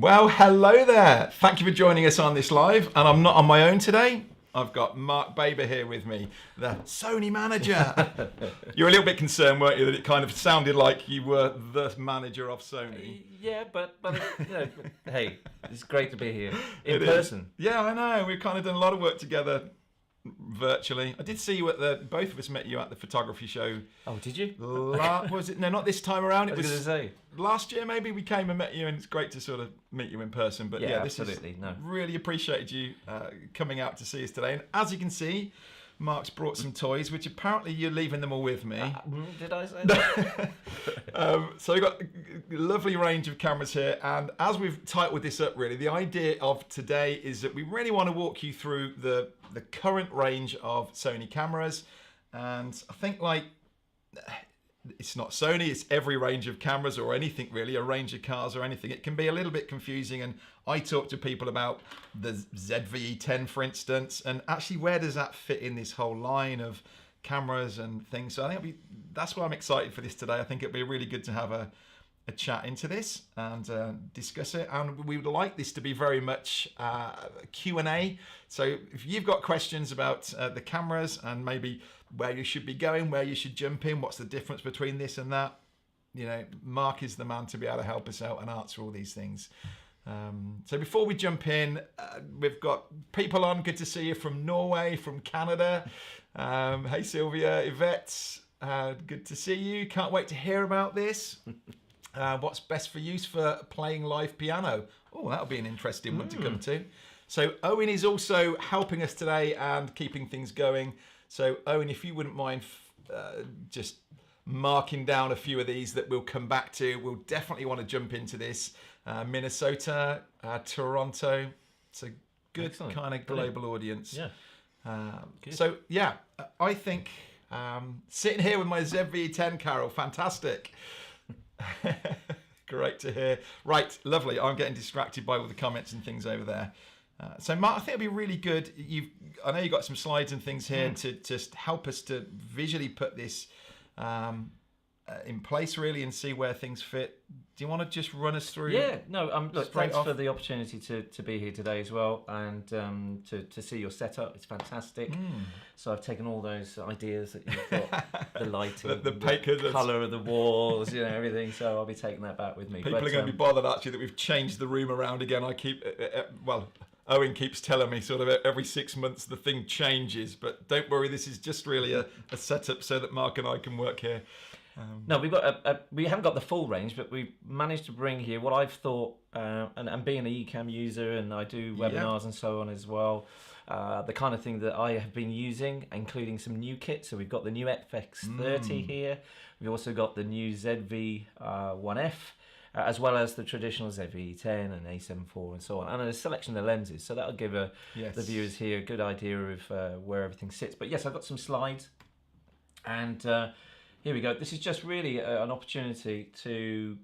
Well, hello there. Thank you for joining us on this live. And I'm not on my own today. I've got Mark Baber here with me, the Sony Manager. You're a little bit concerned, weren't you, that it kind of sounded like you were the manager of Sony? Yeah, but hey, it's great to be here in person. Yeah, I know. We've kind of done a lot of work together virtually. I did see you at both of us met you at the photography show. Oh, did you? Was it? No, not this time around. It was going to say last year. Maybe we came and met you, and it's great to sort of meet you in person. But yeah, this absolutely. Really appreciated you coming out to see us today. And as you can see, Mark's brought some toys, which apparently you're leaving them all with me. Did I say that? So we've got a lovely range of cameras here, and as we've titled this up, really, the idea of today is that we really want to walk you through the current range of Sony cameras. And I think, like, it's not Sony, it's every range of cameras or anything really, a range of cars or anything. It can be a little bit confusing, and I talk to people about the ZV-E10, for instance, and actually where does that fit in this whole line of cameras and things. So I think that's why I'm excited for this today. I think it'll be really good to have a chat into this and discuss it, and we would like this to be very much Q&A. So if you've got questions about the cameras and maybe where you should be going, where you should jump in, what's the difference between this and that, you know, Mark is the man to be able to help us out and answer all these things. So before we jump in, we've got people on. Good to see you from Norway, from Canada. Hey Sylvia, Yvette, good to see you. Can't wait to hear about this. What's best for use for playing live piano? Oh, that'll be an interesting one to come to. So Owen is also helping us today and keeping things going. So Owen, if you wouldn't mind just marking down a few of these that we'll come back to. We'll definitely want to jump into this. Minnesota, Toronto. It's a good kind of global audience. Yeah. So yeah, I think sitting here with my ZV-10, Carol, fantastic. Great to hear. Right, lovely. I'm getting distracted by all the comments and things over there. So Mark, I think it'd be really good. I know you've got some slides and things here to just help us to visually put this in place, really, and see where things fit. Do you want to just run us through? Yeah, no. Look, thanks for the opportunity to be here today as well, and to see your setup. It's fantastic. So I've taken all those ideas that you've got, the lighting, the colour of the walls, you know, everything. So I'll be taking that back with me. People are going to be bothered actually that we've changed the room around again. I keep Owen keeps telling me sort of every 6 months the thing changes, but don't worry, this is just really a setup so that Mark and I can work here. No, we've got we haven't got the full range, but we've managed to bring here what I've thought, and being an Ecamm user, and I do webinars and so on as well, the kind of thing that I have been using, including some new kits. So we've got the new FX30 here. We've also got the new ZV-1F. As well as the traditional ZV-E10 and A7 IV and so on, and a selection of lenses. So that'll give the viewers here a good idea of where everything sits. But yes, I've got some slides, and here we go. This is just really an opportunity to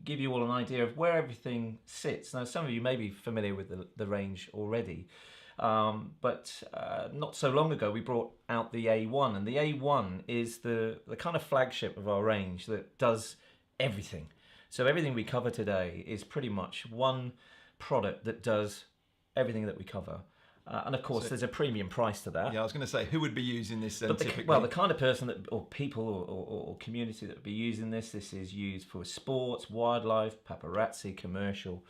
give you all an idea of where everything sits. Now, some of you may be familiar with the range already, but not so long ago we brought out the A1, and the A1 is the kind of flagship of our range that does everything. So everything we cover today is pretty much one product that does everything that we cover. And of course, there's a premium price to that. Yeah, I was going to say, who would be using this then typically? Well, the kind of person that, or people or community that would be using this is used for sports, wildlife, paparazzi, commercial,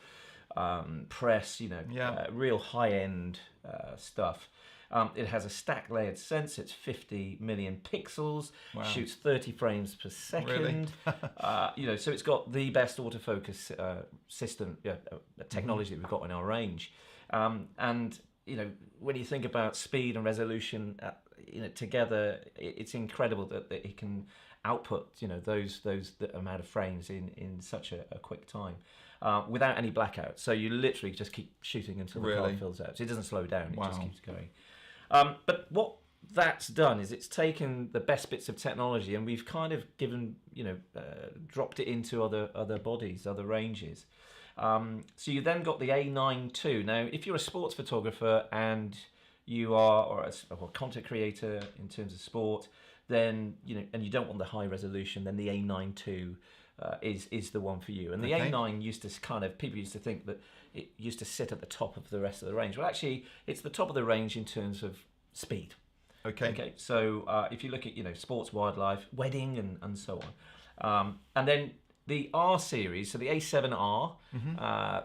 press, you know, real high-end stuff. It has a stack layered sensor. It's 50 million pixels. Wow. Shoots 30 frames per second. Really? You know, so it's got the best autofocus system technology that we've got in our range. And you know, when you think about speed and resolution, you know, together, it's incredible that it can output, you know, those the amount of frames in such a quick time. Without any blackout. So you literally just keep shooting until the card fills out. So it doesn't slow down. It just keeps going. But what that's done is it's taken the best bits of technology, and we've kind of given, you know, dropped it into other bodies, other ranges. So you then got the A9 II. Now, if you're a sports photographer and you are, or a content creator in terms of sport, then, you know, and you don't want the high resolution, then the A9 II is the one for you. And the Okay. A9 used to people used to think that it used to sit at the top of the rest of the range. Well, actually, it's the top of the range in terms of speed. Okay. So if you look at sports, wildlife, wedding, and so on, and then the R series, so the A7R,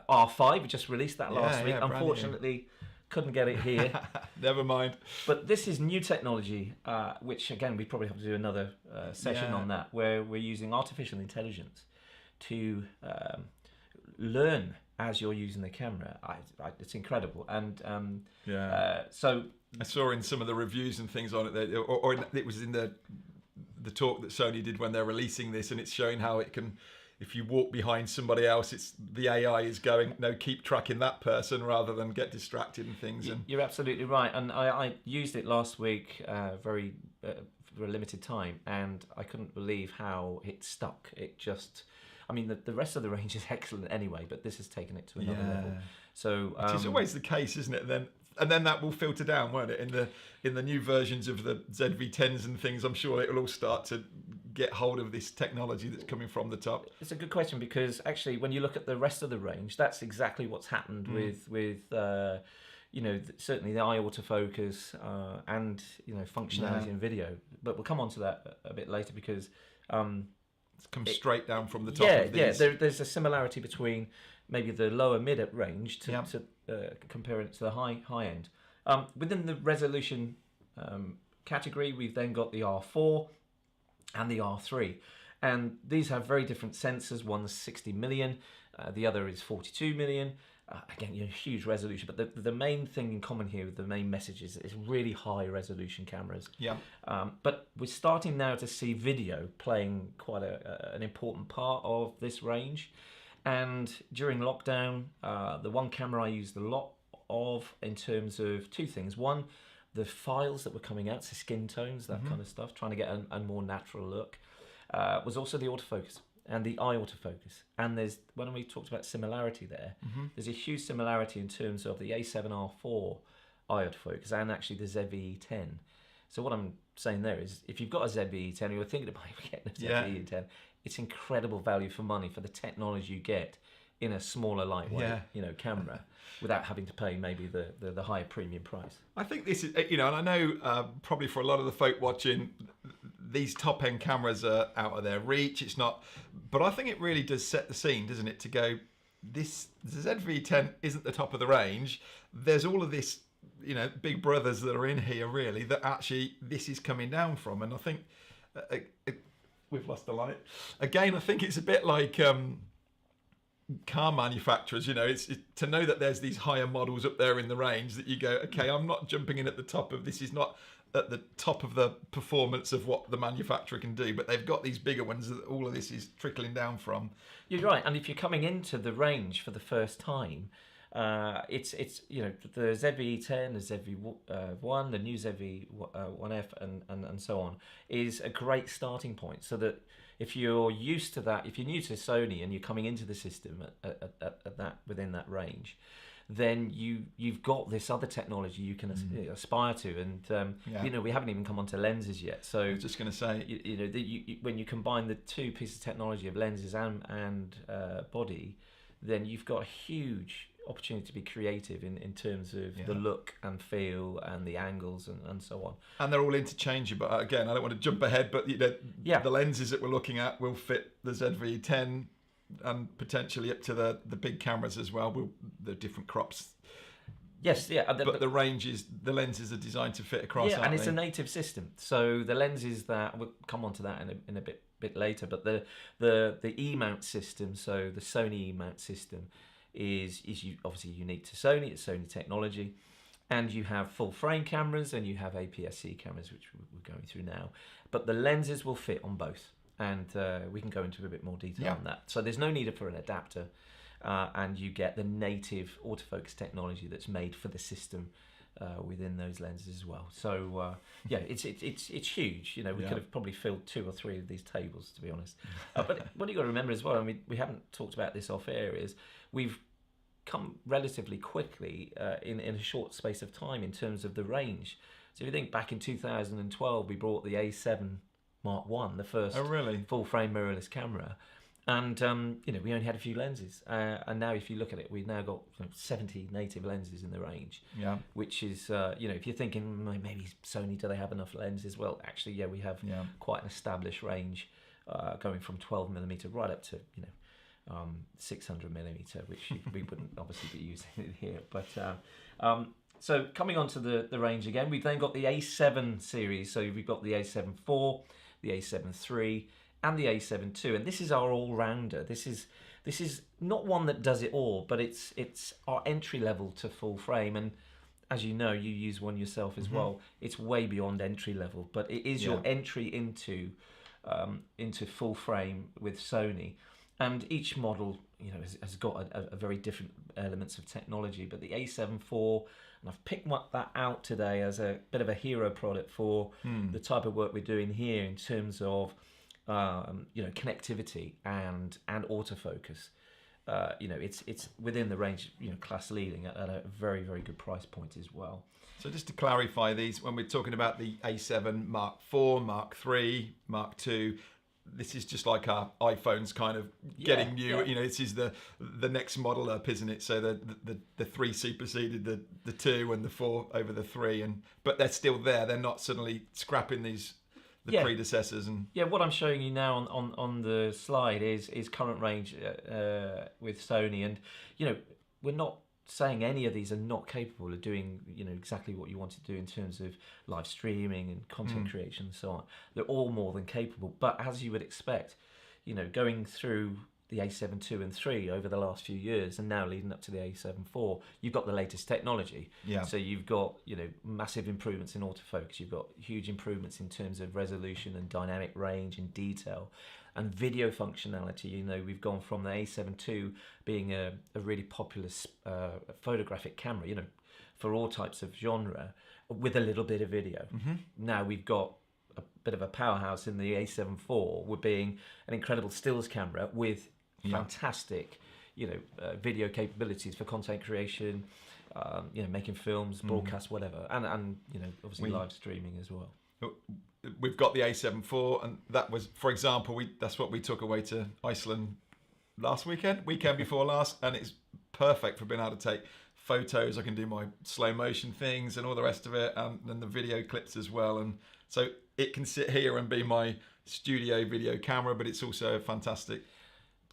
R5, we just released that last week. brand new. Unfortunately, couldn't get it here. Never mind. But this is new technology, which again we probably have to do another session on that, where we're using artificial intelligence to learn as you're using the camera. It's incredible, and so I saw in some of the reviews and things on it, or it was in the talk that Sony did when they're releasing this, and it's showing how it can, if you walk behind somebody else, the AI is going, no, keep tracking that person rather than get distracted and things. And you're absolutely right, and I used it last week for a limited time, and I couldn't believe how it stuck. It just, I mean, the rest of the range is excellent anyway, but this has taken it to another level. So which is always the case, isn't it? And then that will filter down, won't it? In the new versions of the ZV-10s and things, I'm sure it will all start to get hold of this technology that's coming from the top. It's a good question, because actually, when you look at the rest of the range, that's exactly what's happened with certainly the eye autofocus and functionality in video. But we'll come on to that a bit later, because it's come straight down from the top of these. There's a similarity between maybe the lower mid range to compare it to the high end. Within the resolution category, we've then got the R4 and the R3, and these have very different sensors. One's 60 million, the other is 42 million. Again, huge resolution, but the main thing in common here, the main message is really high resolution cameras. Yeah. But we're starting now to see video playing quite an important part of this range. And during lockdown, the one camera I used a lot of in terms of two things. One, the files that were coming out, so skin tones, that kind of stuff, trying to get a more natural look, was also the autofocus and the eye autofocus. And when we talked about similarity there's a huge similarity in terms of the A7R4 eye autofocus and actually the ZV-10. So what I'm saying there is, if you've got a ZV-10 and you're thinking about getting a ZV-10, it's incredible value for money for the technology you get in a smaller, lightweight, camera, without having to pay maybe the higher premium price. I think this is, and I know probably for a lot of the folk watching, these top-end cameras are out of their reach. It's not, but I think it really does set the scene, doesn't it? To go, the ZV-10 isn't the top of the range. There's all of this, big brothers that are in here really that actually this is coming down from, and I think we've lost the light again. I think it's a bit like car manufacturers, it's to know that there's these higher models up there in the range that you go, okay, I'm not jumping in at the top of this, is not at the top of the performance of what the manufacturer can do, but they've got these bigger ones that all of this is trickling down from. You're right, and if you're coming into the range for the first time, it's the ZV-10, the ZV-1, the new ZV-1F, and so on, is a great starting point, so that if you're used to that, if you're new to Sony and you're coming into the system at that within that range, then you've got this other technology you can aspire to, and we haven't even come onto lenses yet. So I was just going to say, when you combine the two pieces of technology of lenses and body, then you've got a huge opportunity to be creative in terms of the look and feel and the angles and so on. And they're all interchangeable. Again, I don't want to jump ahead, but the lenses that we're looking at will fit the ZV-10 and potentially up to the big cameras as well. The different crops. Yes, yeah. But the lenses are designed to fit across. Yeah, and it's a native system. So the lenses that we'll come on to that in a bit later. But the E-mount system, so the Sony E-mount system, is obviously unique to Sony. It's Sony technology, and you have full frame cameras and you have APS-C cameras, which we're going through now. But the lenses will fit on both, and we can go into a bit more detail on that. So there's no need for an adapter, and you get the native autofocus technology that's made for the system within those lenses as well. So it's huge. We could have probably filled 2 or 3 of these tables, to be honest. But what you've got to remember as well, I mean, we haven't talked about this off air, is we've come relatively quickly in a short space of time in terms of the range. So if you think back in 2012, we brought the A7 Mark I, the first full frame mirrorless camera, And we only had a few lenses, and now if you look at it, we've now got 70 native lenses in the range. Yeah. Which is, if you're thinking maybe Sony, do they have enough lenses? Well, actually, yeah, we have quite an established range, going from 12mm right up to 600mm, which we wouldn't obviously be using it here. But so coming on to the range again, we've then got the A7 series. So we've got the A7 IV, the A7 III, and the A7 II, and this is our all-rounder. This is not one that does it all, but it's our entry level to full frame. And as you know, you use one yourself as well. It's way beyond entry level, but it is your entry into full frame with Sony. And each model, has got a very different elements of technology. But the A7 IV, and I've picked that out today as a bit of a hero product for the type of work we're doing here in terms of connectivity and autofocus. It's within the range, class leading at a very, very good price point as well. So just to clarify these, when we're talking about the A7 Mark IV, Mark III, Mark II, this is just like our iPhones kind of getting new. This is the next model up, isn't it? So the 3 superseded the 2 and the 4 over the 3, but they're still there. They're not suddenly scrapping the predecessors. And what I'm showing you now on the slide is current range with Sony, and we're not saying any of these are not capable of doing exactly what you want to do in terms of live streaming and content creation and so on. They're all more than capable, but as you would expect, going through the A7 II and III over the last few years, and now leading up to the A7 IV, you've got the latest technology. So you've got massive improvements in autofocus, you've got huge improvements in terms of resolution and dynamic range and detail and video functionality. We've gone from the A7 II being a really popular photographic camera, for all types of genre, with a little bit of video. Now we've got a bit of a powerhouse in the A7 IV, with being an incredible stills camera with fantastic, video capabilities for content creation, making films, broadcast, whatever, and obviously live streaming as well. We've got the A7 IV, and that was, for example, that's what we took away to Iceland weekend before last, and it's perfect for being able to take photos. I can do my slow motion things and all the rest of it, and then the video clips as well. And so it can sit here and be my studio video camera, but it's also a fantastic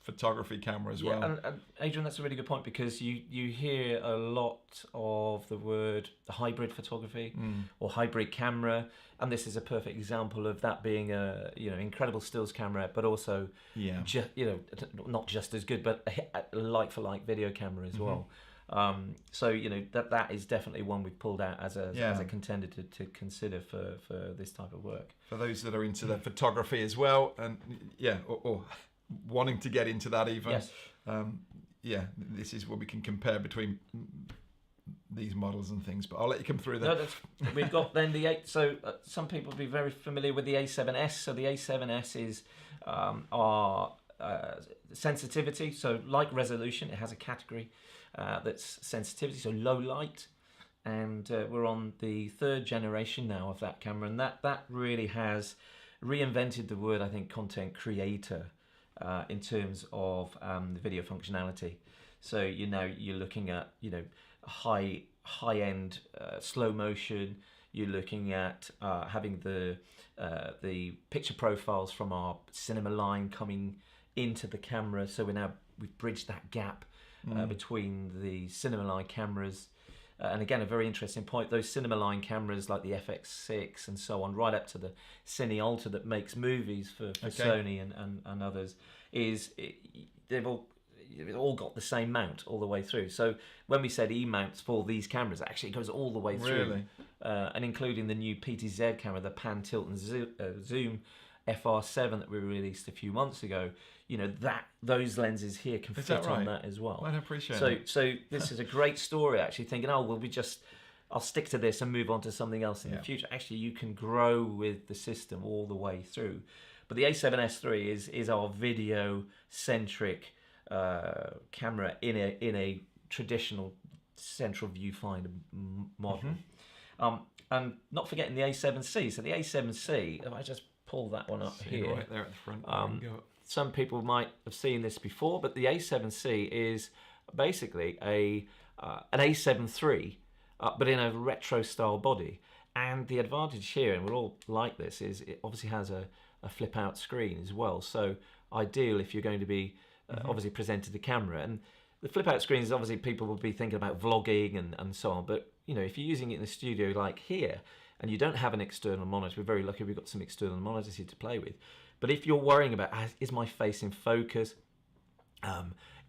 photography camera as well. And Adrian, that's a really good point, because you hear a lot of the word hybrid photography or hybrid camera, and this is a perfect example of that being a incredible stills camera, but also not just as good, but a like for like video camera as well. So that is definitely one we've pulled out as a contender to consider for this type of work. For those that are into the photography as well, and or wanting to get into that even. This is what we can compare between these models and things, but I'll let you come through that. We've got then the 8. So some people will be very familiar with the A7S. So the A7S is our sensitivity. So like resolution, it has a category that's sensitivity, so low light, and we're on the 3rd generation now of that camera, and that really has reinvented the word, I think, content creator in terms of the video functionality. So you're looking at high end slow motion. You're looking at having the picture profiles from our cinema line coming into the camera. So we've bridged that gap between the cinema line cameras. And again, a very interesting point, those cinema line cameras like the FX6 and so on, right up to the Cine Ultra that makes movies for Sony and others, they've all got the same mount all the way through. So when we said E-mounts for these cameras, actually it goes all the way through. Really? And including the new PTZ camera, the Pan Tilt and Zoom FR7 that we released a few months ago, those lenses here can fit on that as well. I appreciate it. So this is a great story, actually, thinking, I'll stick to this and move on to something else in the future. Actually, you can grow with the system all the way through. But the A7S III is our video-centric camera in a traditional central viewfinder model. And not forgetting the A7C. So the A7C, if I just pull that one up See here. right there at the front. Some people might have seen this before, but the A7C is basically an A7 III, but in a retro style body. And the advantage here, and we're all like this, is it obviously has a flip out screen as well. So ideal if you're going to be obviously presented the camera. And the flip out screen is obviously people will be thinking about vlogging and so on. But you know, if you're using it in the studio like here, and you don't have an external monitor, we're very lucky we've got some external monitors here to play with. But if you're worrying about is my face in focus,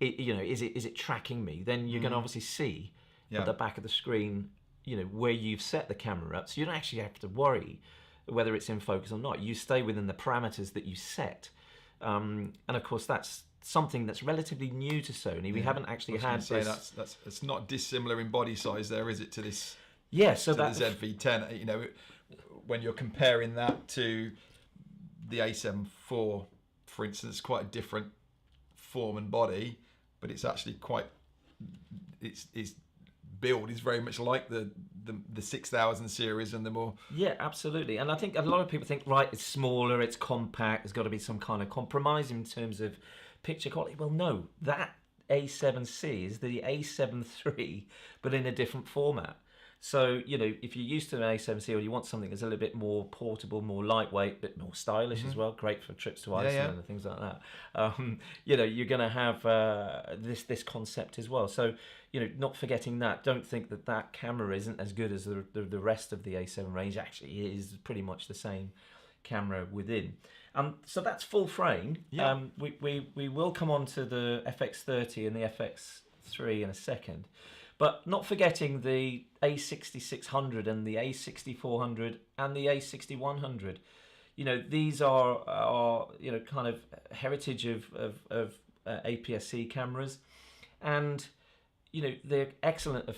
you know, is it tracking me? Then you're going to obviously see at the back of the screen, you know, where you've set the camera up, so you don't actually have to worry whether it's in focus or not. You stay within the parameters that you set, and of course that's something that's relatively new to Sony. We haven't actually had this. That's it's not dissimilar in body size, there is it, to this? Yeah, so that's the ZV-10. You know, when you're comparing that to the A7 IV, for instance, quite a different form and body, but it's actually quite its build is very much like the 6000 series and the more. Yeah, absolutely. And I think a lot of people think, right, it's smaller, it's compact, there's got to be some kind of compromise in terms of picture quality. Well, no, that A7C is the A7 III, but in a different format. So, you know, if you're used to an A7C or you want something that's a little bit more portable, more lightweight, a bit more stylish as well, great for trips to Iceland and things like that, you know, you're going to have this concept as well. So, you know, not forgetting that, don't think that camera isn't as good as the rest of the A7 range. Actually, it is pretty much the same camera within. So that's full frame. Yeah. We will come on to the FX30 and the FX3 in a second. But not forgetting the A6600 and the A6400 and the A6100. You know, these are you know, kind of heritage of APS-C cameras. And, you know, they're excellent at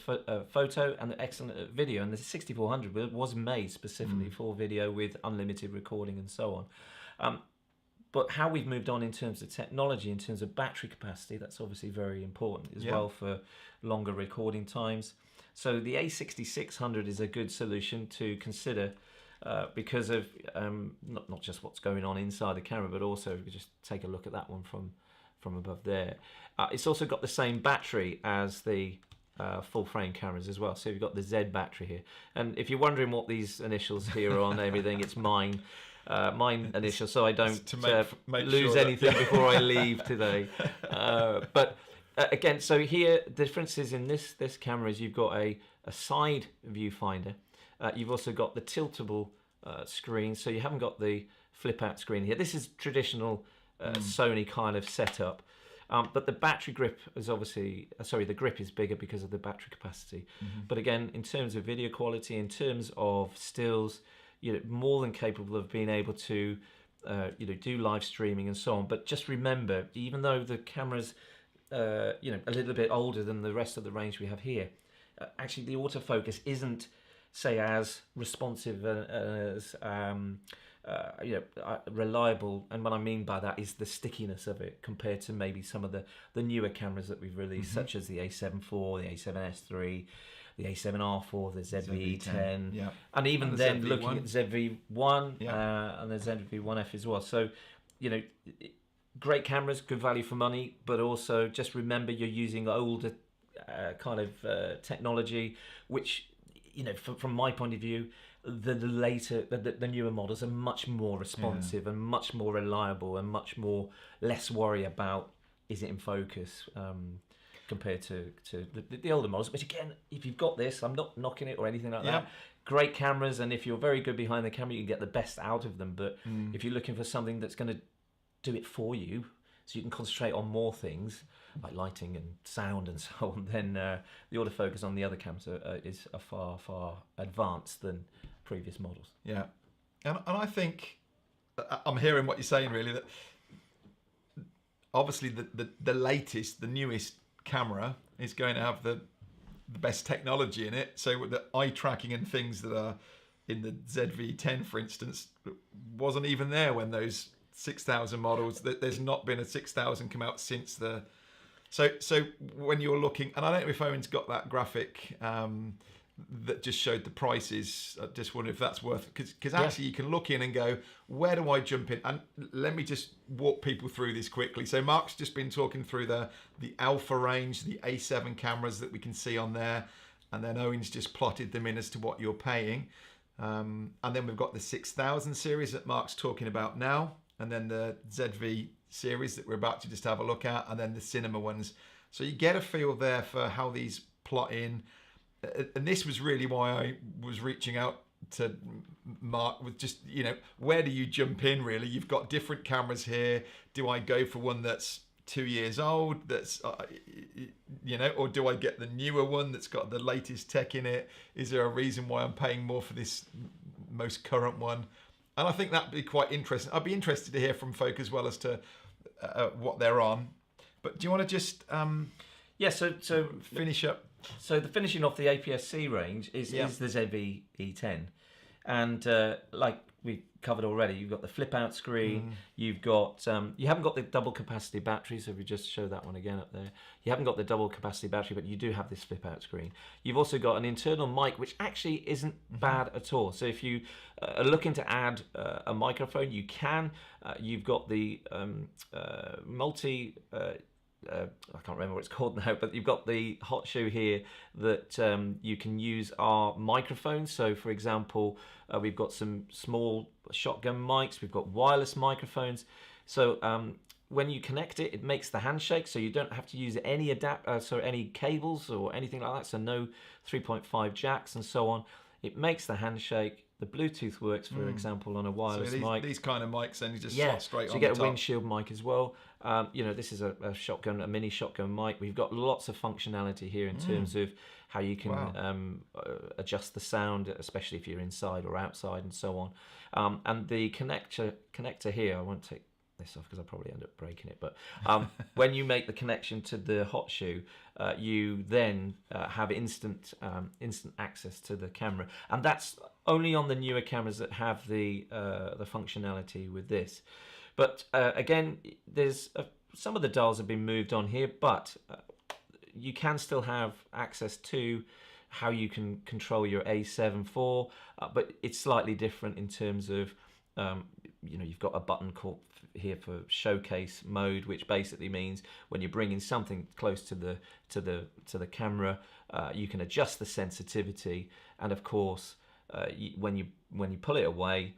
photo and they're excellent at video. And the 6400 was made specifically for video with unlimited recording and so on. But how we've moved on in terms of technology, in terms of battery capacity, that's obviously very important as well for longer recording times. So the A6600 is a good solution to consider because of not just what's going on inside the camera, but also if you just take a look at that one from above there. It's also got the same battery as the full frame cameras as well. So you've got the Z battery here. And if you're wondering what these initials here are on everything, it's mine initial, so I don't make lose sure anything before I leave today. But again, so here the difference is in this camera is you've got a side viewfinder. You've also got the tiltable screen, so you haven't got the flip out screen here. This is traditional Sony kind of setup. But the battery grip is obviously, the grip is bigger because of the battery capacity. But again, in terms of video quality, in terms of stills, you know, more than capable of being able to, you know, do live streaming and so on. But just remember, even though the camera's, you know, a little bit older than the rest of the range we have here, actually the autofocus isn't, say, as responsive as, you know, reliable. And what I mean by that is the stickiness of it compared to maybe some of the newer cameras that we've released, such as the A7 IV, the A7S III, the A7R4, the ZV-10, and even then ZV-1. Looking at ZV-1 and the ZV-1F as well. So, you know, great cameras, good value for money, but also just remember you're using older kind of technology, which, you know, from my point of view, the newer models are much more responsive and much more reliable and much more less worry about is it in focus. Compared to the older models, which again, if you've got this, I'm not knocking it or anything like that. Great cameras, and if you're very good behind the camera, you can get the best out of them. But if you're looking for something that's going to do it for you, so you can concentrate on more things like lighting and sound and so on, then the autofocus on the other cameras is a far advanced than previous models. Yeah, and I think I'm hearing what you're saying really, that obviously the latest, the newest camera is going to have the best technology in it, so the eye tracking and things that are in the ZV-10, for instance, wasn't even there when those 6000 models. There's not been a 6000 come out since so when you're looking, and I don't know if Owen's got that graphic that just showed the prices. I just wonder if that's worth it, because actually you can look in and go, where do I jump in? And let me just walk people through this quickly. So Mark's just been talking through the Alpha range, the A7 cameras that we can see on there, and then Owen's just plotted them in as to what you're paying. And then we've got the 6000 series that Mark's talking about now, and then the ZV series that we're about to just have a look at, and then the cinema ones. So you get a feel there for how these plot in. And this was really why I was reaching out to Mark with just, where do you jump in really? You've got different cameras here. Do I go for one that's 2 years old, that's, or do I get the newer one that's got the latest tech in it? Is there a reason why I'm paying more for this most current one? And I think that'd be quite interesting. I'd be interested to hear from folk as well as to what they're on. But do you want to just so finish up? So the finishing off the APS-C range is the ZV E10, and like we covered already, you've got the flip-out screen. You've got you haven't got the double capacity battery, so if we just show that one again up there, you haven't got the double capacity battery, but you do have this flip-out screen. You've also got an internal mic, which actually isn't bad at all. So if you are looking to add a microphone, you can. You've got the multi. I can't remember what it's called now, but you've got the hot shoe here that you can use our microphones. So for example, we've got some small shotgun mics, we've got wireless microphones. So when you connect it, it makes the handshake, so you don't have to use any any cables or anything like that. So no 3.5 jacks and so on. It makes the handshake. The Bluetooth works, for example, on a wireless mic. These kind of mics, then you just slot straight on. So you get a windshield mic as well. This is a mini shotgun mic. We've got lots of functionality here in terms of how you can adjust the sound, especially if you're inside or outside, and so on. And the connector here, I won't take this off because I'll probably end up breaking it. But when you make the connection to the hot shoe, you then have instant access to the camera, and that's only on the newer cameras that have the functionality with this. But again, there's some of the dials have been moved on here, but you can still have access to how you can control your A7 IV, but it's slightly different in terms of you've got a button called here for showcase mode, which basically means when you're bringing something close to the camera, you can adjust the sensitivity, and of course when you pull it away,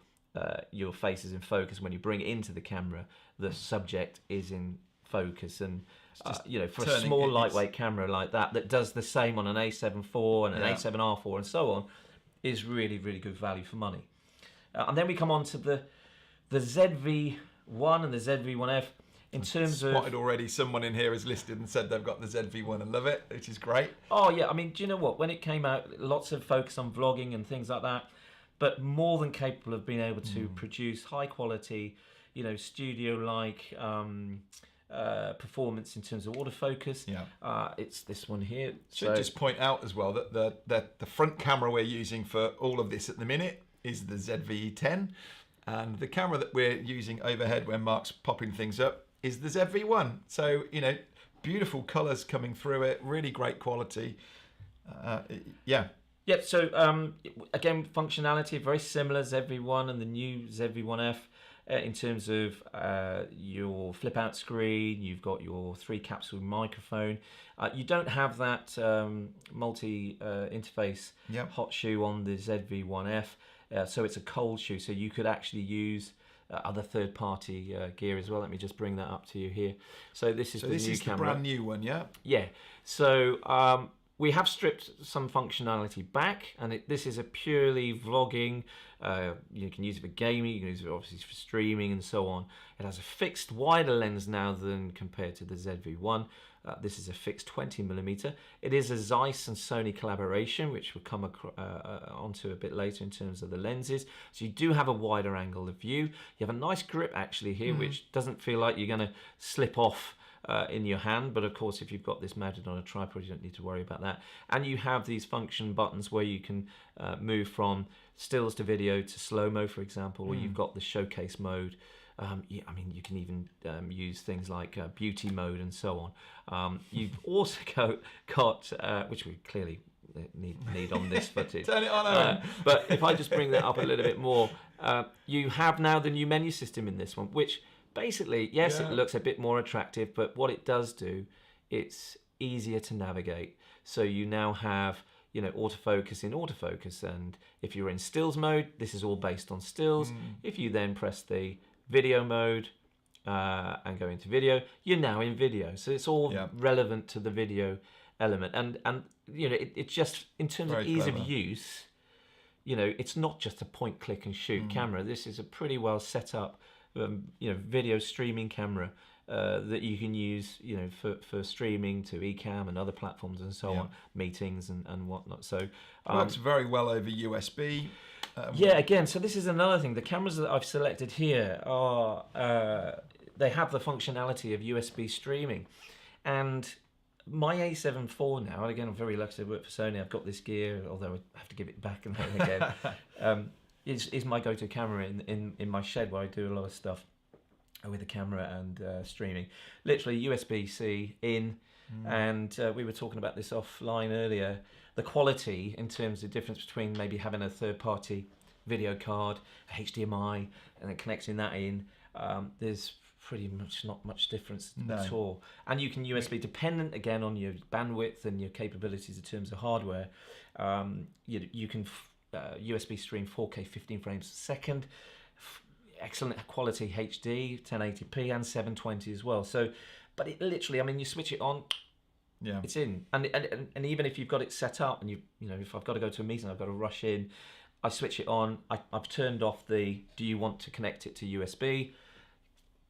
your face is in focus. When you bring it into the camera, the subject is in focus. And for a small lightweight camera like that does the same on an A7 IV and an A7R4 and so on, is really, really good value for money. And then we come on to the ZV-1 and the ZV-1F. In terms of... Spotted already, someone in here has listed and said they've got the ZV-1 and love it, which is great. Oh yeah, I mean, do you know what? When it came out, lots of focus on vlogging and things like that, but more than capable of being able to produce high quality, studio-like performance in terms of autofocus. Yeah. It's this one here. Should just point out as well that the front camera we're using for all of this at the minute is the ZV-10, and the camera that we're using overhead when Mark's popping things up is the ZV-1. So, beautiful colours coming through it, really great quality. Yeah. Yep, so again, functionality, very similar, ZV-1 and the new ZV-1F in terms of your flip-out screen. You've got your 3-capsule microphone. You don't have that multi-interface hot shoe on the ZV-1F, so it's a cold shoe, so you could actually use other third-party gear as well. Let me just bring that up to you here. So this is the new camera. The brand new one, yeah? Yeah. So we have stripped some functionality back, and this is a purely vlogging. You can use it for gaming, you can use it obviously for streaming and so on. It has a fixed wider lens now than compared to the ZV-1. This is a fixed 20mm. It is a Zeiss and Sony collaboration, which we'll come onto a bit later in terms of the lenses. So you do have a wider angle of view. You have a nice grip actually here, which doesn't feel like you're going to slip off in your hand, but of course if you've got this mounted on a tripod, you don't need to worry about that. And you have these function buttons where you can move from stills to video to slow-mo, for example, or you've got the showcase mode. I mean, you can even use things like beauty mode and so on. You've also got which we clearly need on this footage. Turn it on, Owen. But if I just bring that up a little bit more, you have now the new menu system in this one, which basically, yes, it looks a bit more attractive, but what it does do, it's easier to navigate. So you now have, you know, autofocus in autofocus, and if you're in stills mode, this is all based on stills. If you then press the video mode and go into video, you're now in video. So it's all relevant to the video element, and you know, it's just in terms of ease of use. You know, it's not just a point, click, and shoot camera. This is a pretty well set up, you know, video streaming camera that you can use, you know, for streaming to Ecamm and other platforms and so on, meetings and whatnot. So works very well over USB. Again, so this is another thing. The cameras that I've selected here are they have the functionality of USB streaming, and my A7 IV now, and again, I'm very lucky to work for Sony. I've got this gear, although I have to give it back and again. Is my go-to camera in my shed where I do a lot of stuff with the camera and streaming. Literally USB-C in, and we were talking about this offline earlier. The quality in terms of difference between maybe having a third-party video card, HDMI, and then connecting that in, there's pretty much not much difference at all. And you can USB, dependent again on your bandwidth and your capabilities in terms of hardware, you can USB stream 4K 15 frames a second, excellent quality HD 1080p and 720 as well. So, but it literally, I mean, you switch it on, it's in, and even if you've got it set up, and you know, if I've got to go to a meeting, I've got to rush in, I switch it on. I've turned off the do you want to connect it to USB,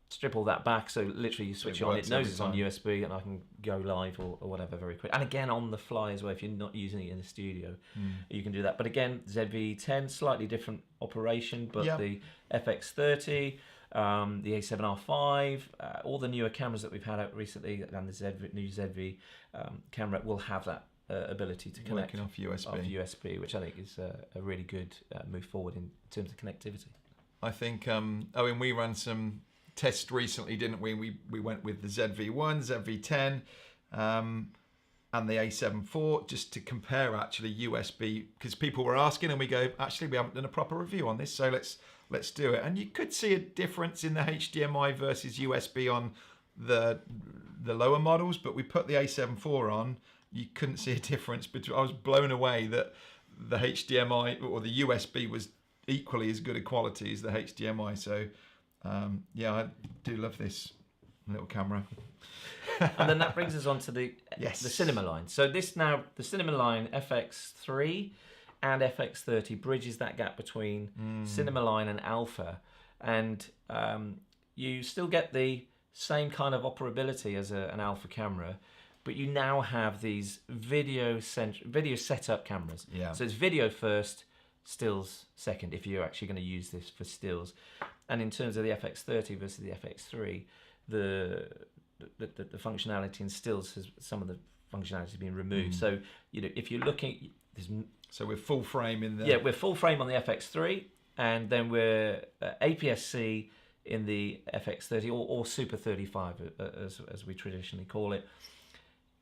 strip all that back, so literally you switch it on, it knows it's on USB, and I can go live or whatever very quick. And again, on the fly as well, if you're not using it in the studio, you can do that. But again, ZV-10, slightly different operation, but the FX30, the A7R5, all the newer cameras that we've had out recently, and the new ZV camera will have that ability to connect working off USB, which I think is a really good move forward in terms of connectivity. I think, Owen, we ran some tests recently, didn't we? We went with the ZV-1, ZV-10, and the A7 IV, just to compare actually USB, because people were asking, and we go, actually, we haven't done a proper review on this, so let's do it. And you could see a difference in the HDMI versus USB on the lower models, but we put the A7 IV on, you couldn't see a difference between. I was blown away that the HDMI or the USB was equally as good a quality as the HDMI. So I do love this little camera. And then that brings us on to the cinema line. So this now, the cinema line FX3 and FX30 bridges that gap between cinema line and alpha, and you still get the same kind of operability as an alpha camera, but you now have these video setup cameras. So it's video first, stills second, if you're actually going to use this for stills. And in terms of the FX30 versus the FX3, the functionality in stills has some of the functionality been removed. So you know, if you're looking, so we're full frame in the we're full frame on the FX3, and then we're APS-C in the FX30 or Super 35 as we traditionally call it.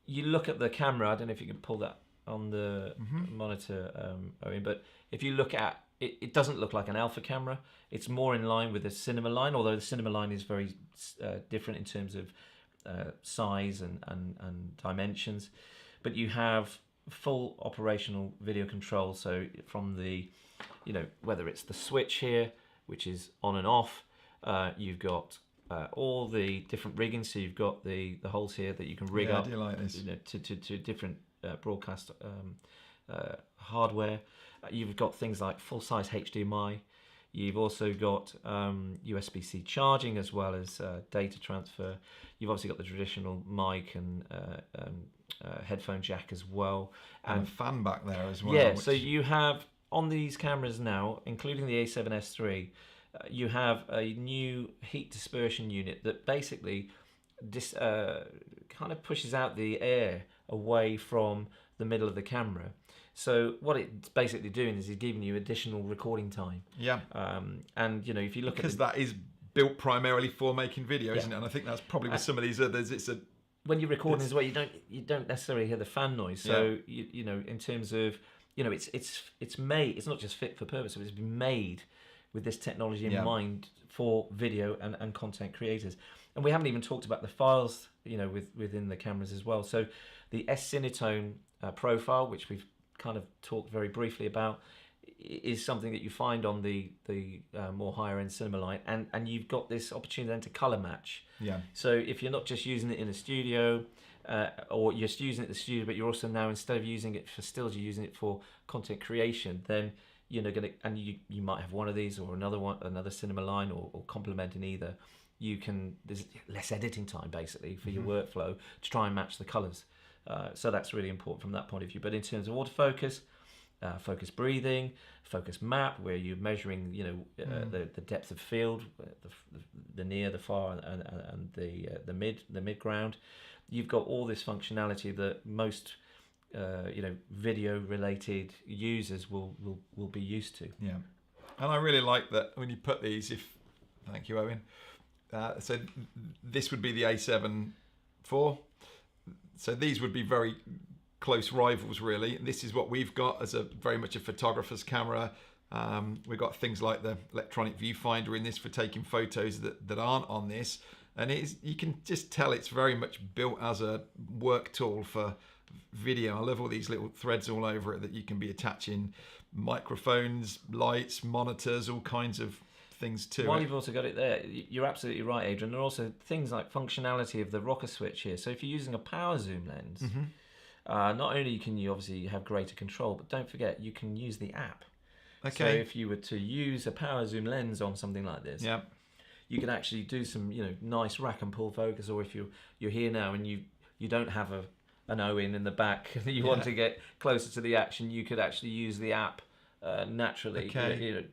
You look at the camera. I don't know if you can pull that on the monitor, Owen, but if you look at it, it doesn't look like an alpha camera. It's more in line with the cinema line, although the cinema line is very different in terms of size and dimensions. But you have full operational video control. So from the, you know, whether it's the switch here, which is on and off, you've got all the different rigging. So you've got the holes here that you can rig up, I do like this. You know, to different broadcast hardware. You've got things like full-size HDMI. You've also got USB-C charging as well as data transfer. You've obviously got the traditional mic and headphone jack as well. And a fan back there as well. Yeah, so you have, on these cameras now, including the A7S III, you have a new heat dispersion unit that basically kind of pushes out the air away from the middle of the camera. So what it's basically doing is it's giving you additional recording time. Yeah. And you know, if you look because that is built primarily for making video, isn't it? And I think that's probably with some of these others, it's when you're recording as well, you don't necessarily hear the fan noise. So you know, in terms of, you know, it's made. It's not just fit for purpose. It's been made with this technology in mind for video and content creators. And we haven't even talked about the files, you know, within the cameras as well. So the S-Cinetone profile, which we've kind of talked very briefly about, is something that you find on the more higher end cinema line, and you've got this opportunity then to color match. Yeah. So if you're not just using it in a studio, or you're just using it in the studio, but you're also now, instead of using it for stills, you're using it for content creation, then you might have one of these or another cinema line, or complementing either. There's less editing time basically for your workflow to try and match the colors. So that's really important from that point of view. But in terms of autofocus, focus breathing, focus map, where you're measuring, you know, the depth of field, the near, the far, and the mid ground. You've got all this functionality that most you know, video related users will be used to. Yeah, and I really like that when you put these. Thank you, Owen. So this would be the A7 IV. So these would be very close rivals, really. This is what we've got as very much a photographer's camera. We've got things like the electronic viewfinder in this for taking photos that aren't on this, and you can just tell it's very much built as a work tool for video. I love all these little threads all over it that you can be attaching microphones, lights, monitors, all kinds of things to While it. you've also got it there, you're absolutely right, Adrian. There are also things like functionality of the rocker switch here. So if you're using a power zoom lens, not only can you obviously have greater control, but don't forget you can use the app. Okay. So if you were to use a power zoom lens on something like this, you can actually do some, you know, nice rack and pull focus. Or if you're here now and you don't have an Owen in the back and you want to get closer to the action, you could actually use the app naturally,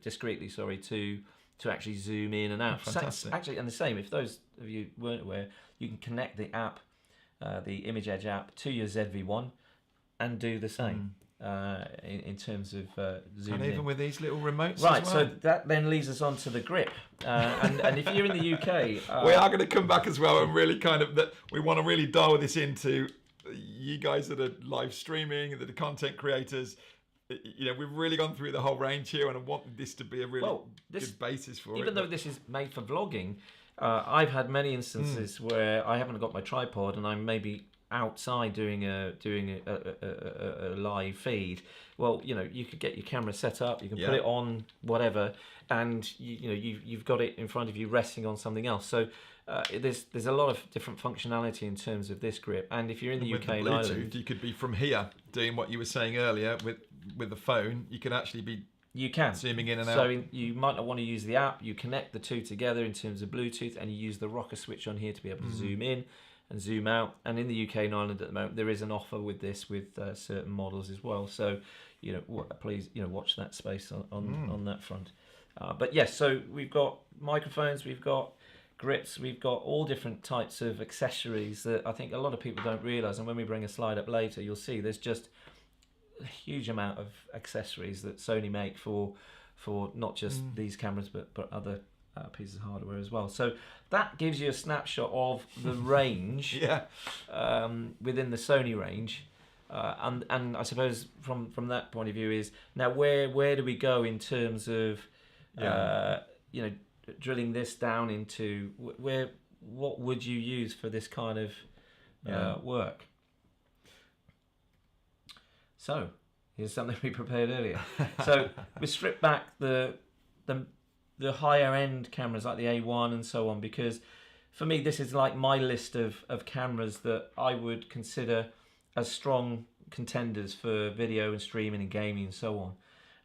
discreetly, to actually zoom in and out. Fantastic. Actually, and the same, if those of you weren't aware, you can connect the app, the Image Edge app, to your ZV-1 and do the same in terms of zooming and even in. with these little remotes Right, as well. so that then leads us on to the grip. And if you're in the UK... we are going to come back as well and really we want to really dial this into you guys that are live streaming, that are content creators. You know, we've really gone through the whole range here, and I want this to be a really good basis for it. Even though this is made for vlogging, I've had many instances where I haven't got my tripod and I'm maybe outside doing a live feed. Well, you know, you could get your camera set up, you can put it on whatever, and you've got it in front of you resting on something else. So there's a lot of different functionality in terms of this grip. And if you're in the UK and Ireland, you could be from here doing what you were saying earlier with the phone. You could actually be zooming in and out. So you might not want to use the app. You connect the two together in terms of Bluetooth, and you use the rocker switch on here to be able to zoom in and zoom out. And in the UK and Ireland at the moment, there is an offer with this with certain models as well. So please watch that space on that front. But yes, so we've got microphones, we've got grips, we've got all different types of accessories that I think a lot of people don't realise. And when we bring a slide up later, you'll see there's just a huge amount of accessories that Sony make for not just these cameras but other pieces of hardware as well. So that gives you a snapshot of the range within the Sony range. And I suppose from that point of view is now where do we go in terms of drilling this down into what would you use for this kind of work? So here's something we prepared earlier. So we stripped back the higher end cameras like the A1 and so on, because for me this is like my list of cameras that I would consider as strong contenders for video and streaming and gaming and so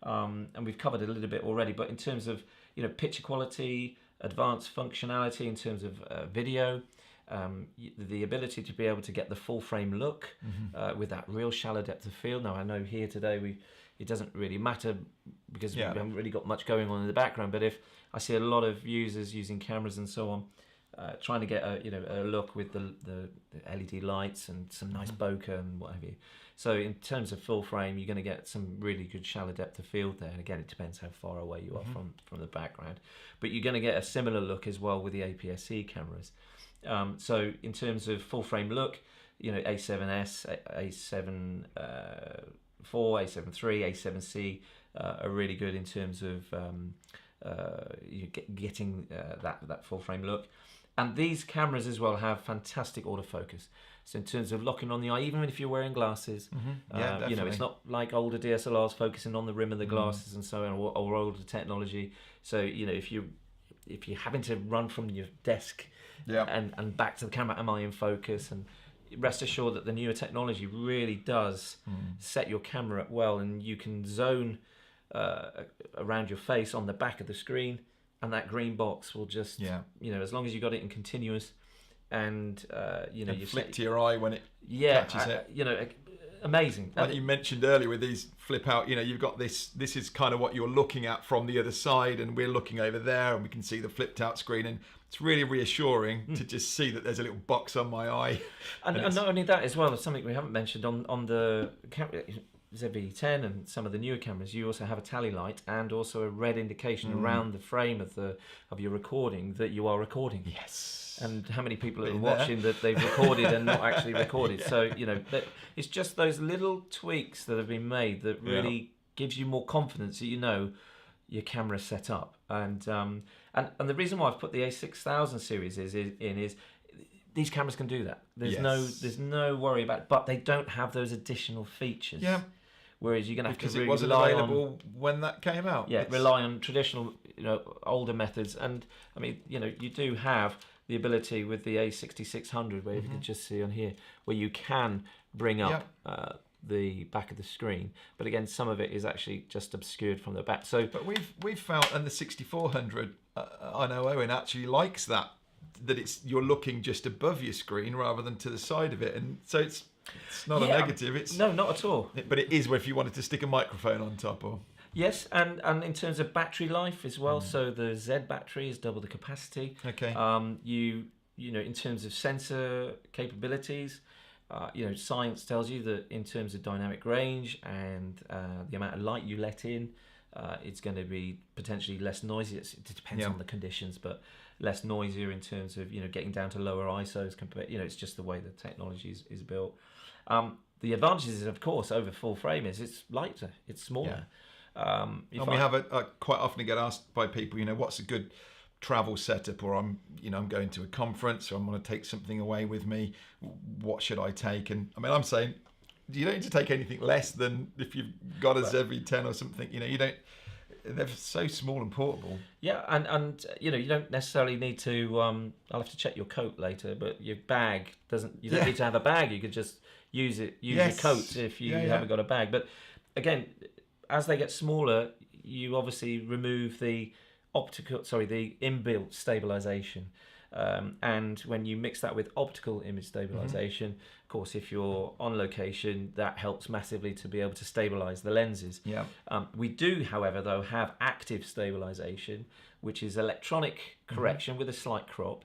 on. And we've covered a little bit already, but in terms of picture quality, advanced functionality in terms of video, the ability to be able to get the full frame look with that real shallow depth of field. Now I know here today it doesn't really matter because we haven't really got much going on in the background, but if I see a lot of users using cameras and so on, trying to get a look with the LED lights and some nice bokeh and what have you. So in terms of full frame, you're going to get some really good shallow depth of field there. And again, it depends how far away you are from the background. But you're going to get a similar look as well with the APS-C cameras. So in terms of full frame look, A7S, A7 4, A7 III, A7C are really good in terms of getting that full frame look. And these cameras as well have fantastic autofocus. So in terms of locking on the eye, even if you're wearing glasses, it's not like older DSLRs focusing on the rim of the glasses and so on, or older technology. So if you're having to run from your desk and back to the camera, am I in focus? And rest assured that the newer technology really does set your camera up well, and you can zone around your face on the back of the screen, and that green box will just as long as you got it in continuous, and you flick to your eye when it catches it. Amazing. Like you mentioned earlier with these flip out, you've got this is kind of what you're looking at from the other side, and we're looking over there and we can see the flipped out screen, and it's really reassuring to just see that there's a little box on my eye. And not only that as well, something we haven't mentioned on the ZV-10 and some of the newer cameras, you also have a tally light and also a red indication around the frame of your recording that you are recording. Yes. And how many people are watching that they've recorded and not actually recorded? So it's just those little tweaks that have been made that really gives you more confidence that your camera's set up. And the reason why I've put the A6000 series is these cameras can do that. There's no worry about it, but they don't have those additional features. Yeah. Whereas you're going to have because to it wasn't available when that came out. Yeah, rely on traditional, older methods. And I mean, you do have the ability with the A6600, where you can just see on here, where you can bring up the back of the screen. But again, some of it is actually just obscured from the back. But we've found, and the 6400, I know Owen actually likes that you're looking just above your screen rather than to the side of it, and so it's not a negative. No, not at all. But it is if you wanted to stick a microphone on top, or. Yes, and in terms of battery life as well, so the Z battery is double the capacity. Okay. In terms of sensor capabilities, science tells you that in terms of dynamic range and the amount of light you let in, it's going to be potentially less noisy. It depends on the conditions, but less noisier in terms of getting down to lower ISOs. It's just the way the technology is built. The advantages, of course, over full frame is it's lighter, it's smaller. Yeah. And we have quite often get asked by people, what's a good travel setup, or I'm going to a conference, or I'm going to take something away with me. What should I take? And I mean, I'm saying you don't need to take anything less than if you've got a ZV-10 or something. You don't. They're so small and portable. Yeah, and you don't necessarily need to. I'll have to check your coat later, but your bag doesn't. You don't need to have a bag. You could just use your coat if you haven't got a bag. But again, as they get smaller, you obviously remove the inbuilt stabilization. And when you mix that with optical image stabilization, of course, if you're on location, that helps massively to be able to stabilize the lenses. Yeah. We do, however, though, have active stabilization, which is electronic correction with a slight crop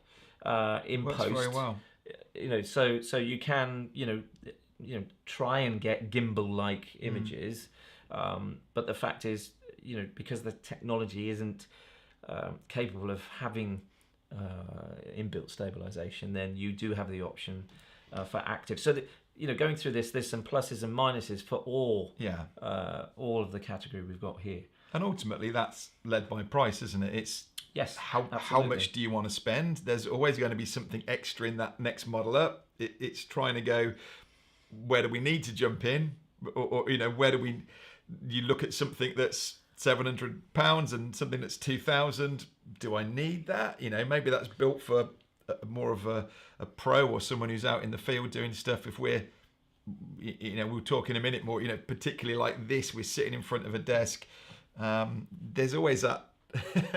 in Works post. Very well. So you can try and get gimbal-like images. But the fact is, because the technology isn't capable of having inbuilt stabilization, then you do have the option for active. So going through this, there's some pluses and minuses for all of the category we've got here. And ultimately, that's led by price, isn't it? It's how much do you want to spend? There's always going to be something extra in that next model up. It's trying to go, where do we need to jump in, or where do we? You look at something that's £700 and something that's $2,000. Do I need that? Maybe that's built for more of a pro or someone who's out in the field doing stuff. If we're talk in a minute more, particularly like this, we're sitting in front of a desk. There's always that,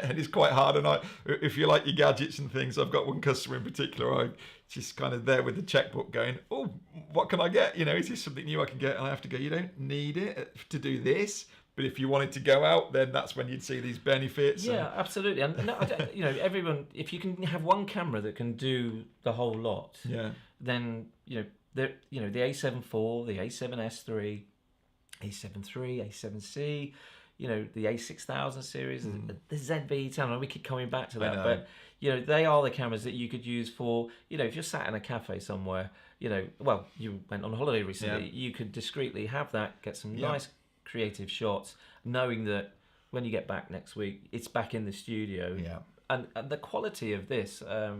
and it's quite hard. And if you like your gadgets and things, I've got one customer in particular. I just kind of there with the checkbook going, oh, what can I get? Is this something new I can get? And I have to go, you don't need it to do this. But if you wanted to go out, then that's when you'd see these benefits. Yeah, absolutely. And everyone, if you can have one camera that can do the whole lot, then the A7 IV, the A7S III, A7 III, A7C, the A6000 series, the ZV-10. We keep coming back to that, but they are the cameras that you could use for, if you're sat in a cafe somewhere, well, you went on holiday recently, you could discreetly have that, get some nice creative shots, knowing that when you get back next week, it's back in the studio. Yeah. And the quality of this, I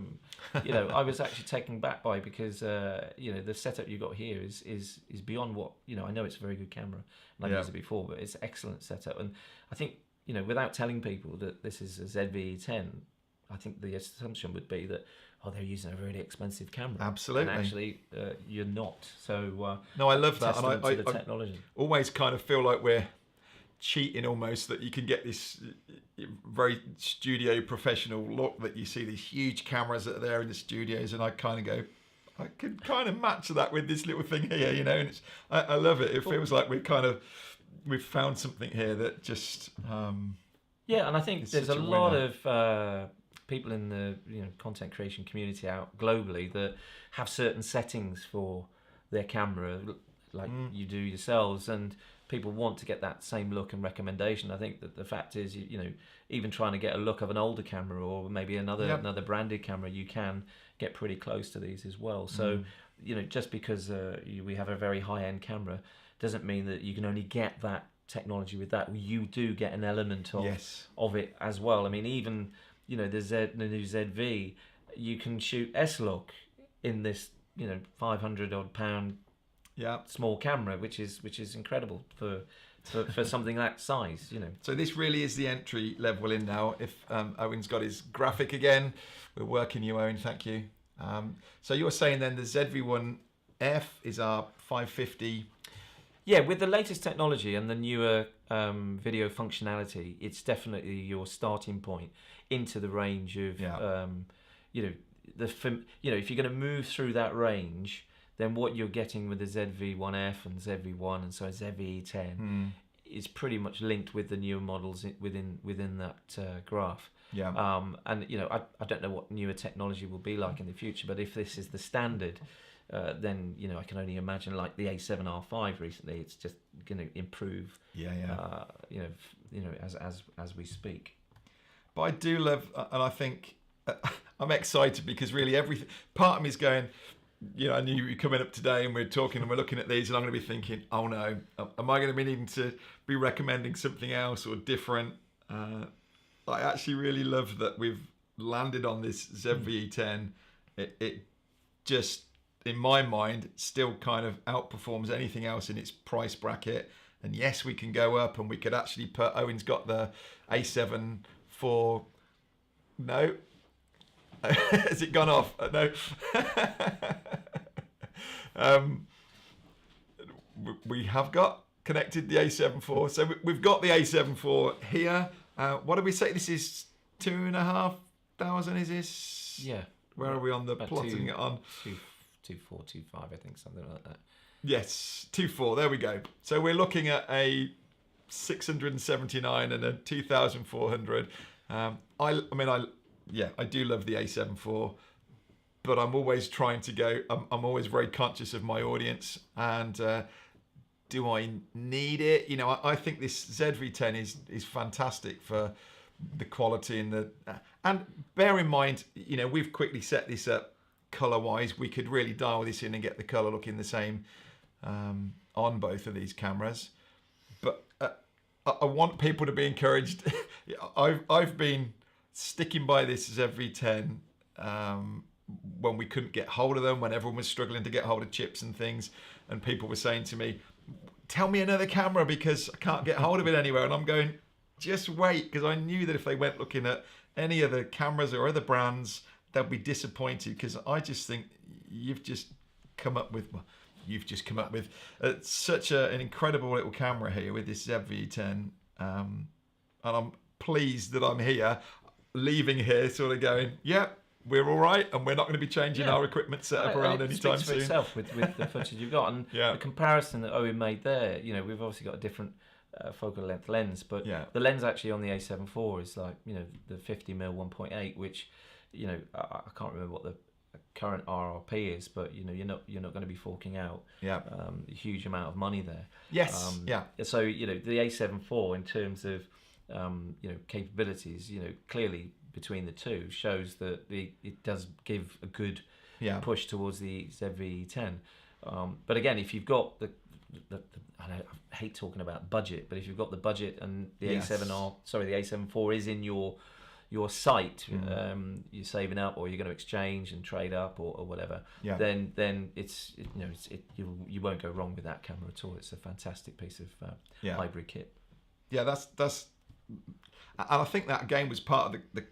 was actually taken back by, because the setup you got here is beyond what I know. It's a very good camera, and I've used it before, but it's excellent setup. And I think without telling people that this is a ZV-E10, I think the assumption would be that they're using a really expensive camera. Absolutely. And actually, you're not. So no, I love that. And I technology. Always kind of feel like we're cheating almost, that you can get this very studio professional look, that you see these huge cameras that are there in the studios, and I kind of go, I could kind of match that with this little thing here, and it's I love it. It feels like we've found something here that just and I think there's a lot of people in the content creation community out globally that have certain settings for their camera, like you do yourselves, and people want to get that same look and recommendation. I think that the fact is, even trying to get a look of an older camera, or maybe another branded camera, you can get pretty close to these as well. So, just because we have a very high-end camera doesn't mean that you can only get that technology with that. You do get an element of it as well. I mean, even the new ZV, you can shoot S-Log in this £500 odd small camera, which is incredible for something that size. So this really is the entry level in now. If Owen's got his graphic again, we're working you, Owen. Thank you. So you're saying then the ZV-1F is our 550. Yeah, with the latest technology and the newer video functionality, it's definitely your starting point into the range of if you're going to move through that range, then what you're getting with the ZV-1F and ZV-1 and so ZV-E10 is pretty much linked with the newer models within that graph. Yeah. And I don't know what newer technology will be like in the future, but if this is the standard, then I can only imagine, like the A7R5 recently, it's just going to improve. As we speak. But I do love, and I think I'm excited, because really everything. Part of me is going, I knew you were coming up today, and we're talking and we're looking at these, and I'm going to be thinking, oh no, am I going to be needing to be recommending something else or different? I actually really love that we've landed on this ZV-E10. It just, in my mind, still kind of outperforms anything else in its price bracket. And yes, we can go up, and we could actually put, Owen's got the A7 for, no, has it gone off? No. We have got connected the A7 IV. So we've got the A7 IV here. What did we say? This is 2,500, is this? Yeah. Where are we on the about plotting it on? 2,425, I think, something like that. Yes, 2.4. There we go. So we're looking at a 679 and a 2,400. I do love the A7 IV, but I'm always trying to go. I'm always very conscious of my audience, and do I need it? I think this ZV-10 is fantastic for the quality and bear in mind, we've quickly set this up color-wise. We could really dial this in and get the color looking the same on both of these cameras. But I want people to be encouraged. I've been sticking by this ZV-10 when we couldn't get hold of them, when everyone was struggling to get hold of chips and things, and people were saying to me, tell me another camera because I can't get hold of it anywhere. And I'm going, just wait, because I knew that if they went looking at any other cameras or other brands, they'll be disappointed, because I just think you've just come up with such an incredible little camera here with this ZV-10, and I'm pleased that I'm here, leaving here sort of going, yep, we're all right, and we're not going to be changing our equipment setup around anytime soon. It speaks for itself with the footage you've got, and the comparison that Owen made there. We've obviously got a different focal length lens, but the lens actually on the A7 IV is like the 50mm 1.8, which I can't remember what the current RRP is, but you're not going to be forking out a huge amount of money there. Yes. So the A7 IV in terms of capabilities, clearly between the two shows that it does give a good push towards the ZV-10. But again, if you've got the I hate talking about budget, but if you've got the budget and the the A7 IV is in your sight, you're saving up, or you're going to exchange and trade up, or whatever. Then you won't go wrong with that camera at all. It's a fantastic piece of hybrid kit. Yeah, that's, and I think that again was part of the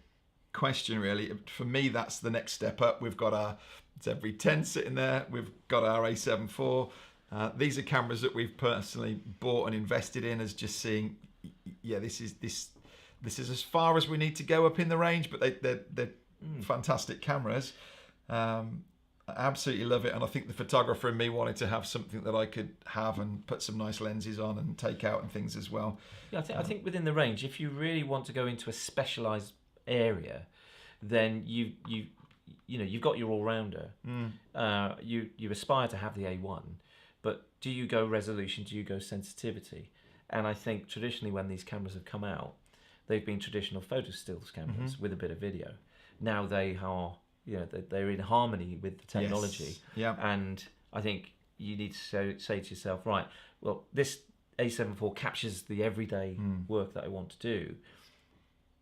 question really. For me, that's the next step up. We've got our ZV-10 sitting there. We've got our A7 IV. These are cameras that we've personally bought and invested in as just seeing, this is as far as we need to go up in the range, but they're fantastic cameras. I absolutely love it, and I think the photographer in me wanted to have something that I could have and put some nice lenses on and take out and things as well. Yeah, I think within the range, if you really want to go into a specialised area, then you've got your all-rounder. You aspire to have the A1, but do you go resolution? Do you go sensitivity? And I think traditionally when these cameras have come out, they've been traditional photo stills cameras with a bit of video. Now they are, they're in harmony with the technology. Yes. And I think you need to say to yourself, right, well, this A7 IV captures the everyday work that I want to do.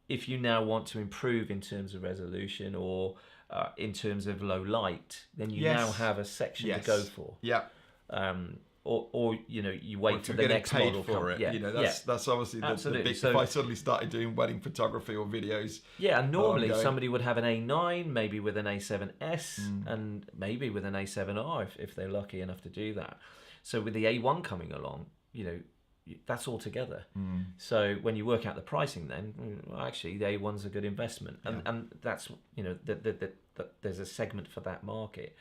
If you now want to improve in terms of resolution or in terms of low light, then you now have a section to go for. Or you wait till the next model for it. That's obviously the big. So, if I suddenly started doing wedding photography or videos, and normally somebody would have an A9, maybe with an A7S, and maybe with an A7R if they're lucky enough to do that. So with the A1 coming along, that's all together. So when you work out the pricing, then actually the A1's a good investment, and that's there's a segment for that market.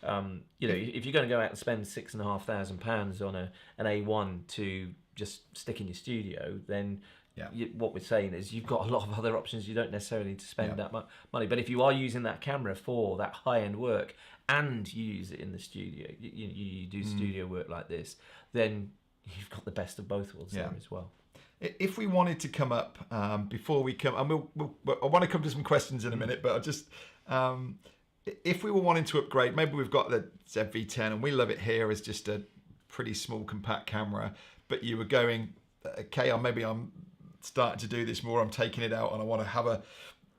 If you're going to go out and spend £6,500 on an A1 to just stick in your studio, then what we're saying is you've got a lot of other options. You don't necessarily need to spend that much money. But if you are using that camera for that high-end work and you use it in the studio, you do studio work like this, then you've got the best of both worlds there as well. If we wanted to come up, before we come, and I want to come to some questions in a minute, but I just... if we were wanting to upgrade, maybe we've got the ZV-10 and we love it here as just a pretty small compact camera, but you were going, okay, or maybe I'm starting to do this more, I'm taking it out and I want to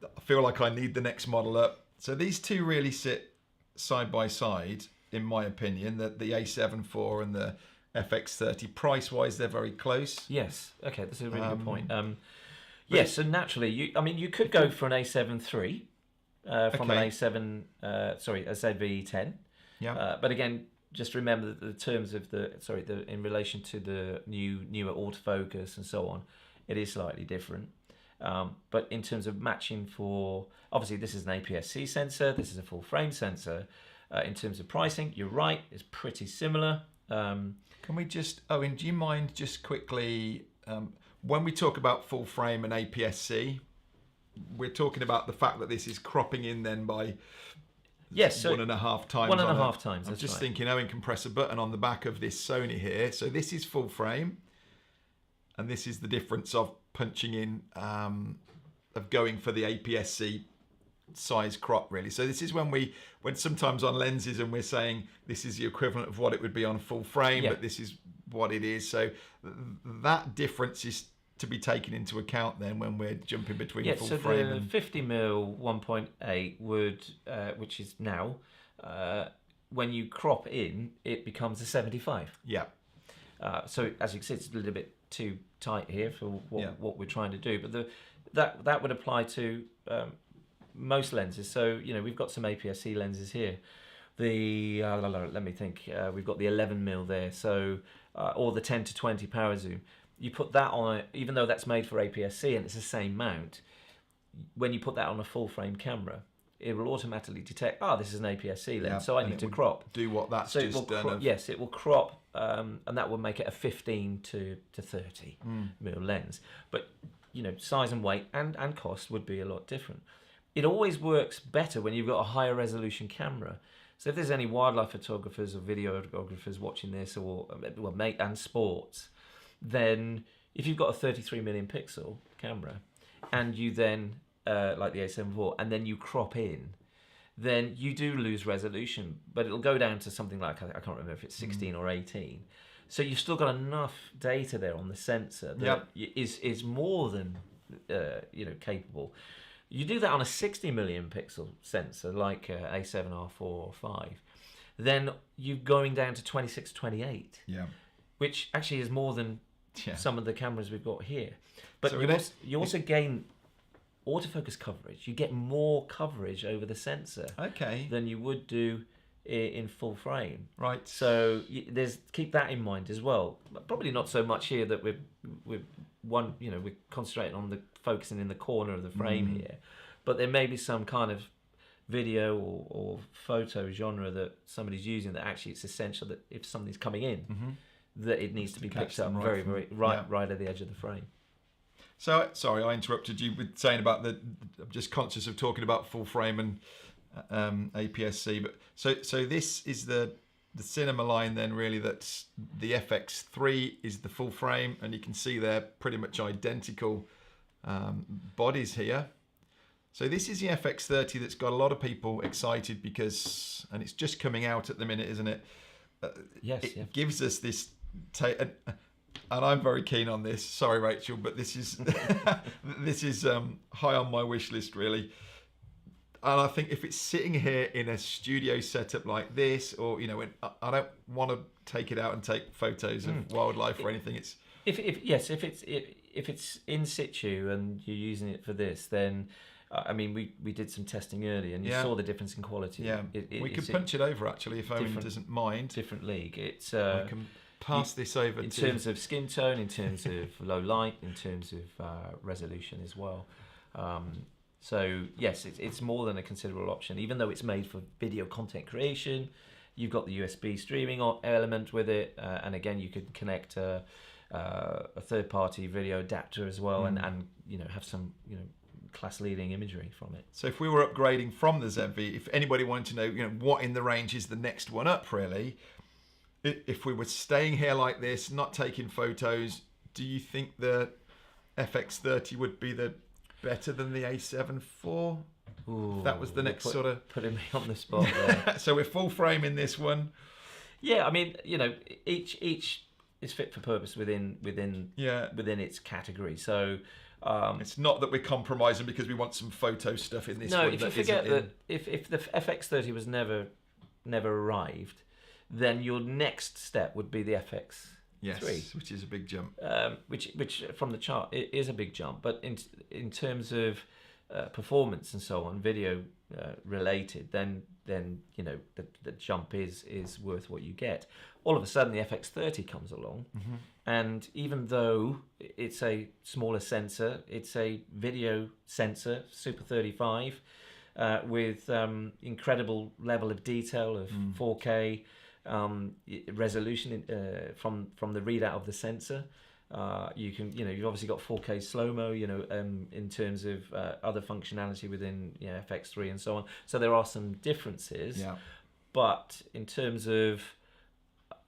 I feel like I need the next model up. So these two really sit side by side, in my opinion, that the A7 IV and the FX30, price-wise, they're very close. Yes, okay, that's a really good point. Yes, and naturally, you could go for an A7 III, from an A7, a ZV-10. But again, just remember that the terms of in relation to the newer autofocus and so on, it is slightly different. But in terms of matching for, obviously this is an APS-C sensor, this is a full frame sensor. In terms of pricing, you're right, it's pretty similar. Can we just, Owen, do you mind just quickly, when we talk about full frame and APS-C, we're talking about the fact that this is cropping in then by 1.5 times. 1.5 times. I'm just thinking, Owen can press a button on the back of this Sony here. So this is full frame, and this is the difference of punching in, of going for the APS-C size crop really. So this is when sometimes on lenses and we're saying this is the equivalent of what it would be on full frame, but this is what it is. So that difference is to be taken into account then when we're jumping between full frame and... the 50mm 1.8 would, which is now, when you crop in, it becomes a 75. So as you can see, it's a little bit too tight here for what we're trying to do, but that would apply to most lenses. So we've got some APS-C lenses here. Let me think. We've got the 11mm there, so or the 10 to 20 power zoom. You put that on, even though that's made for APS-C and it's the same mount, when you put that on a full frame camera, it will automatically detect, this is an APS-C lens, so I need to crop. Do what that's so just done. Yes, it will crop, and that will make it a 15 to 30 mil lens. But size and weight and cost would be a lot different. It always works better when you've got a higher resolution camera. So if there's any wildlife photographers or videographers watching this, or and sports, then if you've got a 33 million pixel camera and you then like the A7 IV, and then you crop in, then you do lose resolution, but it'll go down to something like, I can't remember if it's 16 or 18. So you've still got enough data there on the sensor that is more than capable. You do that on a 60 million pixel sensor like A7R4 or 5, then you're going down to 26, 28, which actually is more than some of the cameras we've got here. But so you also gain autofocus coverage. You get more coverage over the sensor than you would do in full frame. Right. So keep that in mind as well. Probably not so much here that we're concentrating on the focusing in the corner of the frame here, but there may be some kind of video or photo genre that somebody's using that actually it's essential that if something's coming in, that it needs to be picked up very right at the edge of the frame. So sorry, I interrupted you with saying about I'm just conscious of talking about full frame and APS-C, but so this is the cinema line then, really. That's the FX3 is the full frame, and you can see they're pretty much identical bodies here. So this is the FX30 that's got a lot of people excited because, and it's just coming out at the minute, isn't it? It gives us this and I'm very keen on this. Sorry, Rachel, but this is this is high on my wish list, really. And I think if it's sitting here in a studio setup like this, or I don't want to take it out and take photos of wildlife or anything. It's if it's in situ and you're using it for this, then I mean we did some testing earlier and you saw the difference in quality. Yeah, we could punch it over actually if Owen doesn't mind. Different league. It's I can pass this over in terms of skin tone, in terms of low light, in terms of resolution as well. So yes, it's more than a considerable option. Even though it's made for video content creation, you've got the USB streaming element with it, and again you could connect a third-party video adapter as well, and have some class-leading imagery from it. So if we were upgrading from the ZV, if anybody wanted to know what in the range is the next one up, really, if we were staying here like this, not taking photos, do you think the FX30 would be better than the A7 IV? Ooh, that was the next sort of putting me on the spot there. So we're full frame in this one. Yeah, I mean, each is fit for purpose within its category. So it's not that we're compromising because we want some photo stuff in this one. No, if you forget that if the FX30 was never arrived, then your next step would be the FX3. Yes, which is a big jump. Which from the chart it is a big jump, but in terms of performance and so on, video related, then the jump is worth what you get. All of a sudden, the FX30 comes along, and even though it's a smaller sensor, it's a video sensor, Super 35, with incredible level of detail of 4K. Resolution from the readout of the sensor. You can you've obviously got 4K slow-mo in terms of other functionality within FX3 and so on, so there are some differences, but in terms of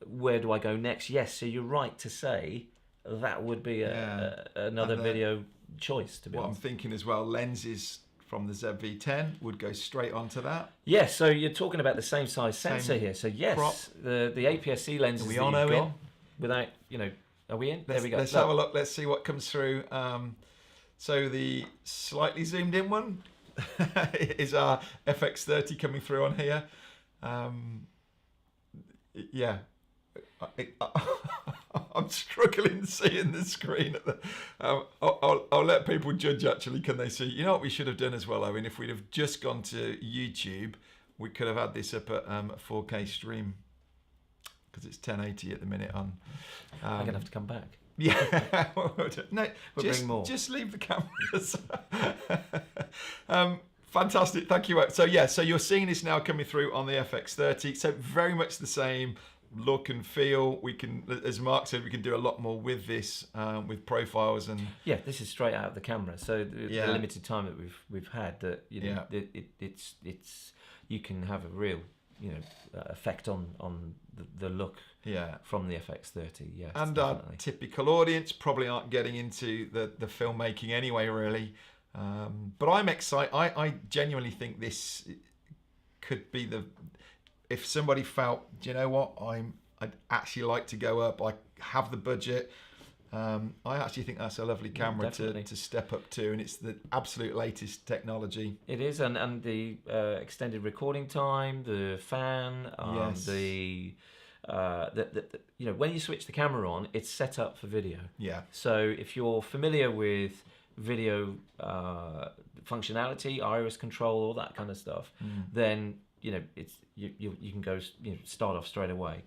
where do I go next, yes, so you're right to say that would be another video choice, to be honest. What I'm thinking as well, lenses from the ZV-10 would go straight onto that. Yes, so you're talking about the same size sensor here. So yes, crop. the APS-C lenses that you've got, without are we in? There we go. Let's have a look. Let's see what comes through. So the slightly zoomed in one is our FX30 coming through on here. I'm struggling seeing the screen. I'll let people judge, actually. Can they see? You know what we should have done as well, Owen? If we'd have just gone to YouTube, we could have had this up at a 4K stream, because it's 1080 at the minute on. I'm going to have to come back. Yeah. No, bring more. Just leave the cameras. Fantastic. Thank you. So you're seeing this now coming through on the FX30. So very much the same look and feel. We can, as Mark said, we can do a lot more with this, with profiles and this is straight out of the camera. So the limited time that we've had, that it's you can have a real effect on the look from the FX30. Yes, and definitely. Our typical audience probably aren't getting into the filmmaking anyway, really. But I'm excited. I genuinely think this could be if somebody felt, do you know what, I'd actually like to go up, I have the budget, I actually think that's a lovely camera to step up to, and it's the absolute latest technology. It is, and the extended recording time, the fan, Yes. the when you switch the camera on, it's set up for video. Yeah. So if you're familiar with video functionality, iris control, all that kind of stuff, then it's you can go start off straight away.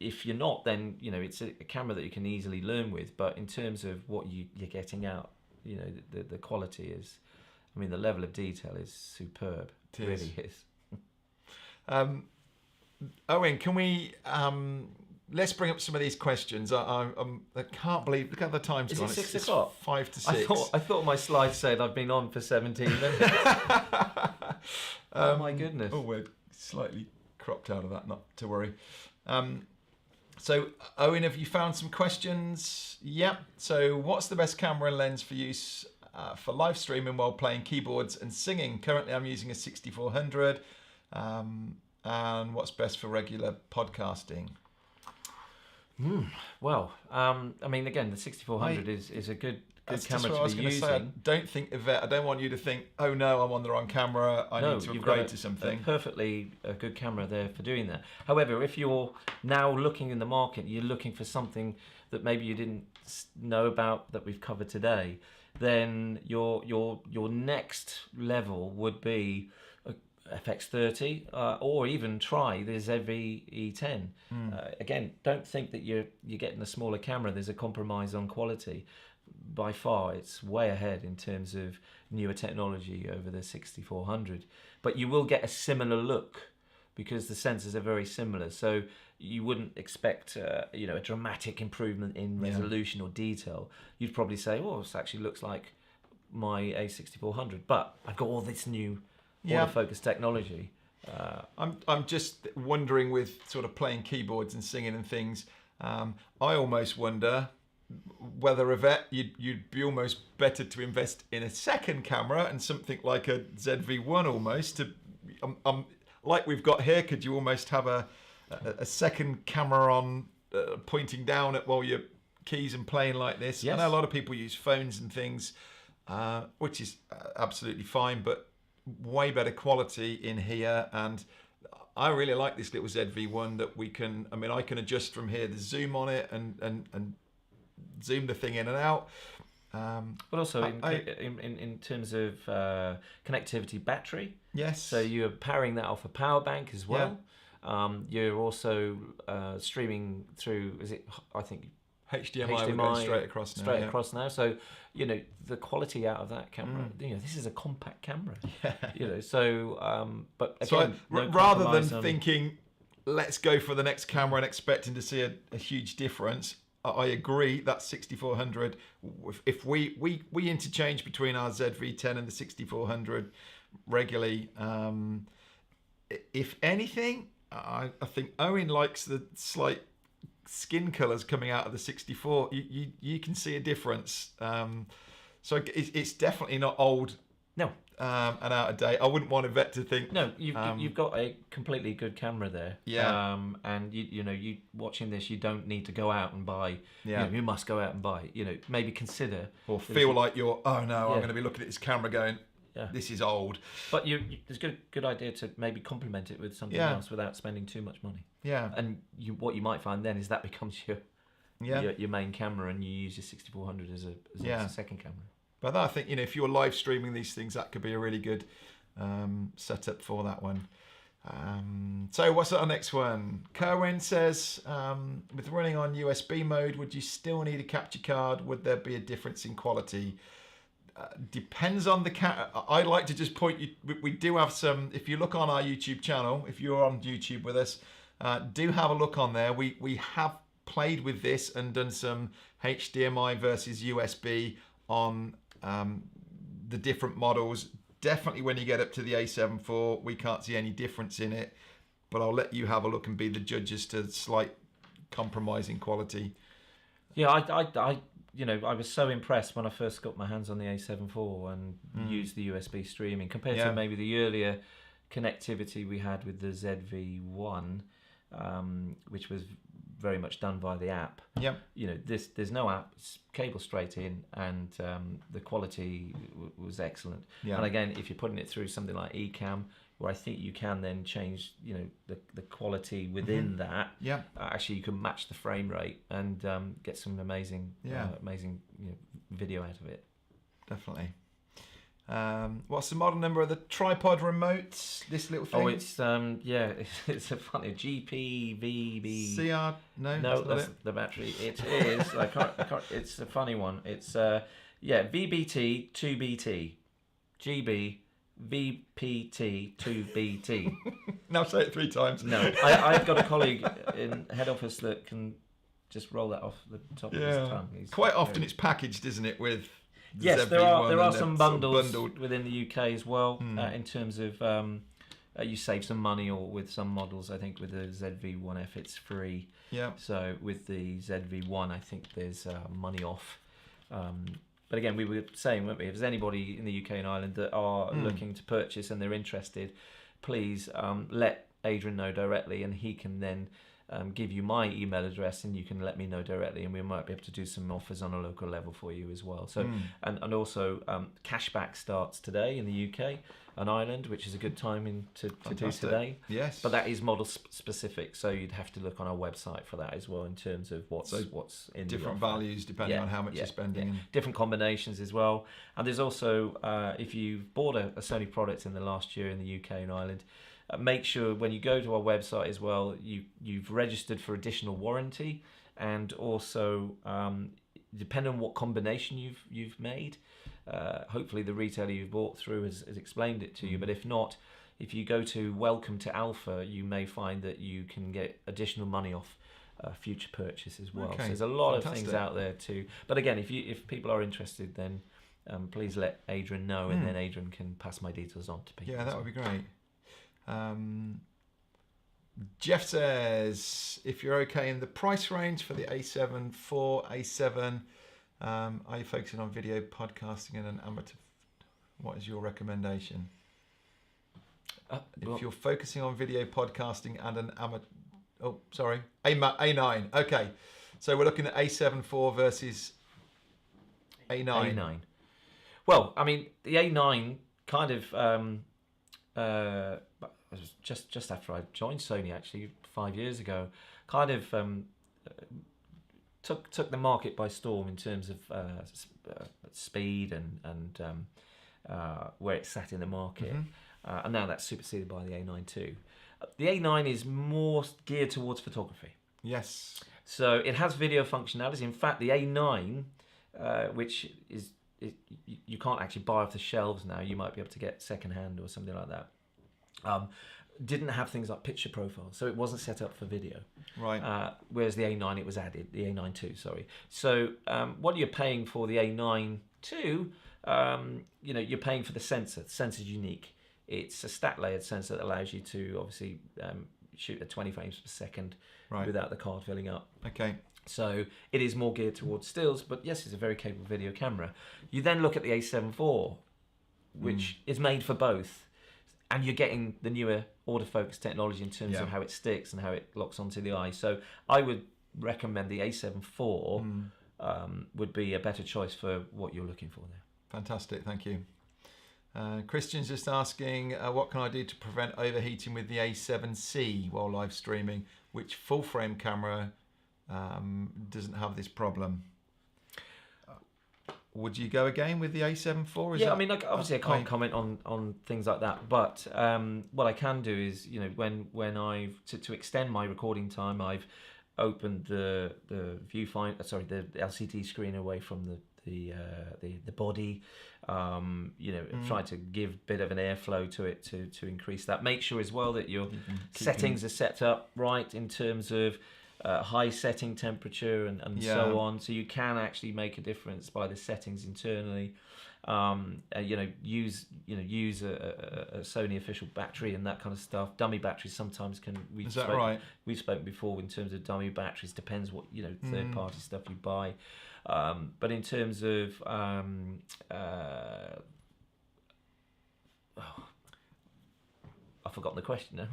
If you're not, then it's a camera that you can easily learn with. But in terms of what you're getting out, the quality is, the level of detail is superb. It really is. Owen, can we let's bring up some of these questions. I can't believe, look at the time's gone. Is it 6 o'clock? 5 to 6. I thought my slide said I've been on for 17 minutes. Oh my goodness. Oh, we're slightly cropped out of that, not to worry. So, Owen, have you found some questions? Yep. So, what's the best camera and lens for use for live streaming while playing keyboards and singing? Currently, I'm using a 6400. And what's best for regular podcasting? Well, again, the 6400 is a good camera to be using. Say, don't think, Yvette, I don't want you to think, oh no, I'm on the wrong camera, I need to upgrade to something. Perfectly a good camera there for doing that. However, if you're now looking in the market, you're looking for something that maybe you didn't know about that we've covered today, then your next level would be FX30 or even try the ZV E10. Again, don't think that you're getting a smaller camera. There's a compromise on quality. By far, it's way ahead in terms of newer technology over the 6400. But you will get a similar look because the sensors are very similar. So you wouldn't expect a dramatic improvement in resolution or detail. You'd probably say, oh, this actually looks like my A6400, but I've got all this new autofocus technology. I'm just wondering, with sort of playing keyboards and singing and things, I almost wonder whether, Yvette, you'd be almost better to invest in a second camera and something like a ZV-1 almost. Like we've got here, could you almost have a second camera on pointing down at while you're keys and playing like this? Yes. I know a lot of people use phones and things, which is absolutely fine, but way better quality in here. And I really like this little ZV-1 that we can, I can adjust from here the zoom on it and zoom the thing in and out. But also in terms of connectivity, battery. Yes. So you're powering that off a power bank as well. Yeah. You're also streaming through, I think HDMI will go straight across now. Across now. So, the quality out of that camera, this is a compact camera. Yeah. But again, rather than thinking, let's go for the next camera and expecting to see a huge difference, I agree that 6400, if we interchange between our ZV-10 and the 6400 regularly, if anything, I think Owen likes the slight skin colors coming out of the 64. You can see a difference. So it's definitely not old. No. And out of date. I wouldn't want Yvette to think. No, you've got a completely good camera there. Yeah. And you watching this, you don't need to go out and buy. Yeah. You must go out and buy. Maybe consider or feel like you're. Oh no, I'm going to be looking at this camera going. Yeah. This is old. But it's a good idea to maybe complement it with something else without spending too much money. Yeah. And what you might find then is that becomes your main camera, and you use your 6400 as a second camera. But I think, if you're live streaming these things, that could be a really good setup for that one. So what's our next one? Kerwin says, with running on USB mode, would you still need a capture card? Would there be a difference in quality? Depends on the I'd like to just point you, we do have some, if you look on our YouTube channel, if you're on YouTube with us, do have a look on there. We have played with this and done some HDMI versus USB on the different models. Definitely when you get up to the A7 IV, we can't see any difference in it, but I'll let you have a look and be the judge as to slight compromising quality. Yeah, I I was so impressed when I first got my hands on the A7 IV and used the USB streaming compared to maybe the earlier connectivity we had with the ZV-1, which was very much done via the app. Yep. There's no app, it's cable straight in, and the quality was excellent. Yeah. And again, if you're putting it through something like Ecamm, where I think you can then change, the quality within that. Yeah. Actually, you can match the frame rate and get some amazing video out of it. Definitely. What's the model number of the tripod remote? This little thing. Oh, it's it's a funny GPVB. CR? No, that's the battery. It is. I can't. It's a funny one. It's VBT 2BT, GB VPT 2BT. Now say it 3 times. No, I've got a colleague in head office that can just roll that off the top of his tongue. Quite often it's packaged, isn't it, with. Yes, there are some bundles within the UK as well in terms of you save some money, or with some models I think with the ZV-1F it's free. Yeah. So with the ZV-1 I think there's money off. But again, we were saying, weren't we, if there's anybody in the UK and Ireland that are looking to purchase and they're interested, please let Adrian know directly, and he can then give you my email address and you can let me know directly, and we might be able to do some offers on a local level for you as well. So and also cashback starts today in the UK and Ireland, which is a good timing to do today. Yes, but that is model specific, so you'd have to look on our website for that as well in terms of what's in different values depending on how much you're spending. Different combinations as well. And there's also if you've bought a Sony product in the last year in the UK and Ireland, make sure when you go to our website as well, you've registered for additional warranty, and also depending on what combination you've made, hopefully the retailer you've bought through has explained it to you. But if not, if you go to Welcome to Alpha, you may find that you can get additional money off future purchase as well. So there's a lot of things out there too. But again, if people are interested, then please let Adrian know, and then Adrian can pass my details on to people. Yeah, that would be great. Jeff says, if you're okay in the price range for the A7 IV, A7, are you focusing on video podcasting and an amateur? What is your recommendation? If you're focusing on video podcasting and an amateur, A9. Okay, so we're looking at A7 IV versus A9. Well, I mean, the A9 kind of just after I joined Sony, actually 5 years ago, kind of took the market by storm in terms of speed and where it sat in the market, and now that's superseded by the A9 too. The A9 is more geared towards photography. Yes. So it has video functionality. In fact, the A9, which is you can't actually buy off the shelves now. You might be able to get secondhand or something like that. Didn't have things like picture profile, so it wasn't set up for video. Right. Whereas the A9, it was added, the A9 II, sorry. So what you're paying for the A9 II, you're paying for the sensor. The sensor's unique. It's a stack layered sensor that allows you to obviously shoot at 20 frames per second without the card filling up. Okay. So it is more geared towards stills, but yes, it's a very capable video camera. You then look at the A7 IV, which is made for both, and you're getting the newer autofocus technology in terms of how it sticks and how it locks onto the eye. So I would recommend the A7 IV would be a better choice for what you're looking for there. Fantastic, thank you. Christian's just asking, what can I do to prevent overheating with the A7C while live streaming? Which full frame camera doesn't have this problem? Would you go again with the A7 IV? I mean, obviously I can't comment on things like that, but what I can do is, when I've to extend my recording time, I've opened the viewfinder, the LCD screen away from the body. Try to give a bit of an airflow to it to increase that. Make sure as well that your settings are set up right in terms of high setting temperature and so on, so you can actually make a difference by the settings internally. use a Sony official battery and that kind of stuff. Dummy batteries sometimes can. Is that right? We've spoken before in terms of dummy batteries. Depends what third party stuff you buy. But in terms of I've forgotten the question now.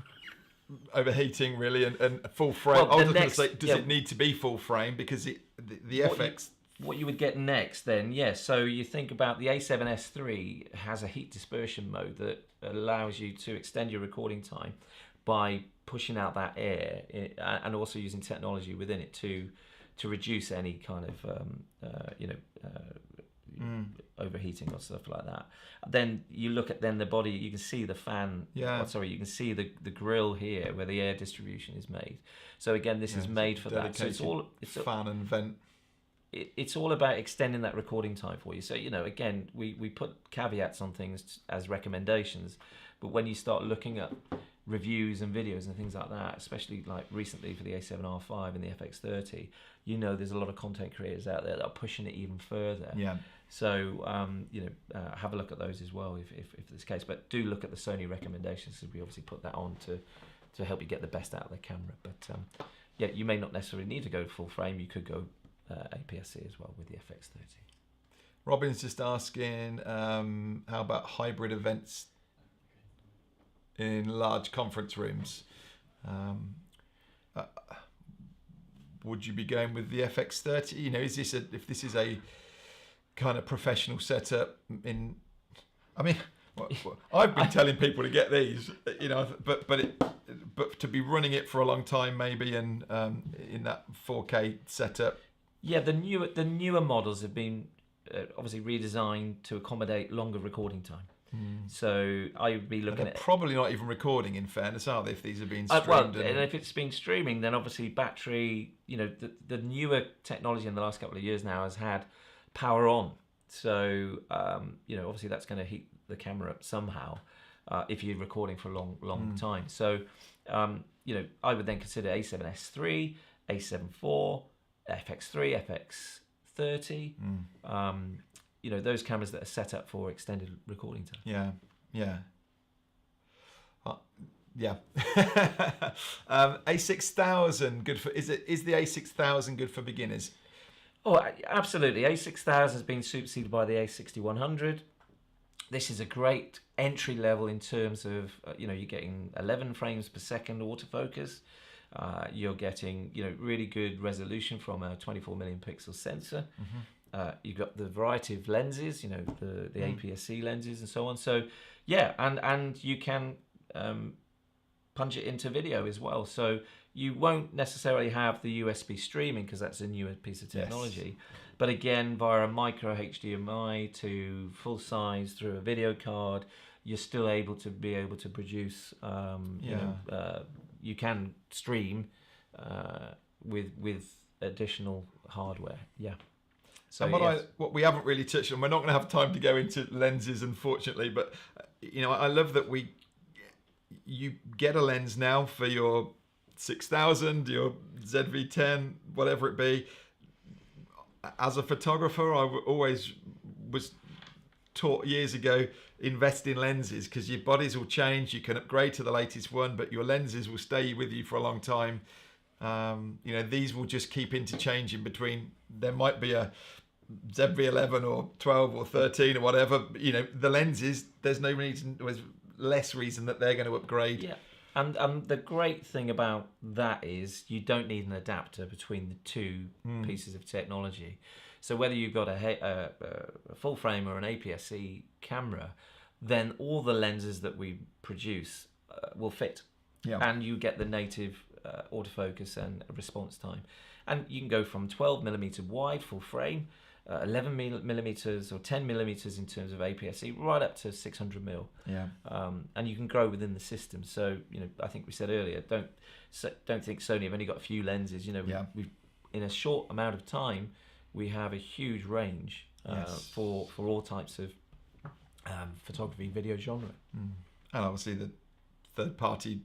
Overheating, really, and full frame. Well, I was going to say, does it need to be full frame? Because the FX... What you would get next then, yes. So you think about the A7S III has a heat dispersion mode that allows you to extend your recording time by pushing out that air and also using technology within it to reduce any kind of overheating or stuff like that. Then you look at the body, you can see the fan. Yeah. You can see the grill here where the air distribution is made. So again, this is made for that. So it's fan and vent. It's all about extending that recording time for you. So again, we put caveats on things as recommendations, but when you start looking at reviews and videos and things like that, especially like recently for the A7R5 and the FX30, there's a lot of content creators out there that are pushing it even further. Yeah. So have a look at those as well if it's the case. But do look at the Sony recommendations, because we obviously put that on to help you get the best out of the camera. But you may not necessarily need to go full frame. You could go APS-C as well with the FX30. Robin's just asking, how about hybrid events in large conference rooms? Would you be going with the FX30? Is this if this is a kind of professional setup I've been telling people to get these, but to be running it for a long time maybe, and in that 4K setup. Yeah, the newer models have been obviously redesigned to accommodate longer recording time. So I would be looking at probably not even recording, in fairness, are they? If these are being streamed, and if it's been streaming, then obviously battery. The newer technology in the last couple of years now has had power on. So obviously that's going to heat the camera up somehow if you're recording for a long time. So I would then consider A7S III, A7 IV, FX3, FX30. Those cameras that are set up for extended recording time. Yeah. A6000 good for? Is the A6000 good for beginners? Oh, absolutely. A6000 has been superseded by the A6100. This is a great entry level in terms of you're getting 11 frames per second autofocus. You're getting really good resolution from a 24 million pixel sensor. You've got the variety of lenses, the APS-C lenses and so on. So and you can punch it into video as well. So you won't necessarily have the USB streaming because that's a newer piece of technology. Yes. But again, via a micro HDMI to full size through a video card, you're still able to produce. You can stream with additional hardware. Yeah. So and what we haven't really touched on, we're not going to have time to go into lenses, unfortunately. But I love that you get a lens now for your 6000, your ZV-10, whatever it be. As a photographer, I always was taught years ago, invest in lenses, because your bodies will change. You can upgrade to the latest one, but your lenses will stay with you for a long time. These will just keep interchanging between. There might be a ZV-11 or 12 or 13 or whatever. The lenses. There's no reason. There's less reason that they're going to upgrade. Yeah. And the great thing about that is you don't need an adapter between the two pieces of technology. So whether you've got a full frame or an APS-C camera, then all the lenses that we produce will fit. Yeah. And you get the native autofocus and response time. And you can go from 12mm wide full frame, 11mm or 10mm in terms of APS-C, right up to 600mm. Yeah. And you can grow within the system. So I think we said earlier, don't think Sony have only got a few lenses. We've in a short amount of time, we have a huge range for all types of photography, video genre. And obviously the third-party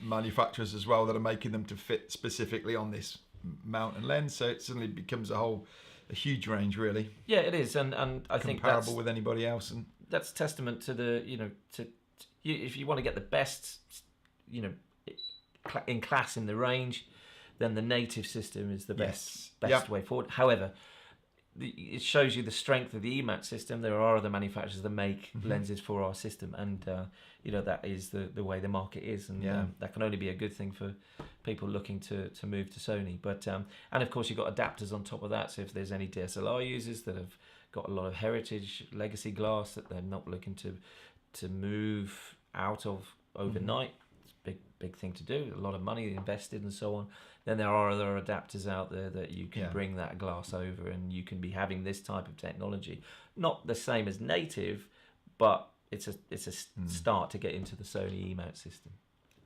manufacturers as well that are making them to fit specifically on this mount and lens. So it suddenly becomes a whole huge range, really. Yeah, it is, and I think that's comparable with anybody else, and that's testament to the if you want to get the best in class in the range, then the native system is the best way forward. However, it shows you the strength of the EMAT system. There are other manufacturers that make lenses for our system, and that is the way the market is, and that can only be a good thing for people looking to move to Sony. But and of course you've got adapters on top of that, so if there's any DSLR users that have got a lot of heritage legacy glass that they're not looking to move out of overnight, it's a big thing to do, a lot of money invested and so on, then there are other adapters out there that you can bring that glass over, and you can be having this type of technology. Not the same as native, but it's a start to get into the Sony EMAT system.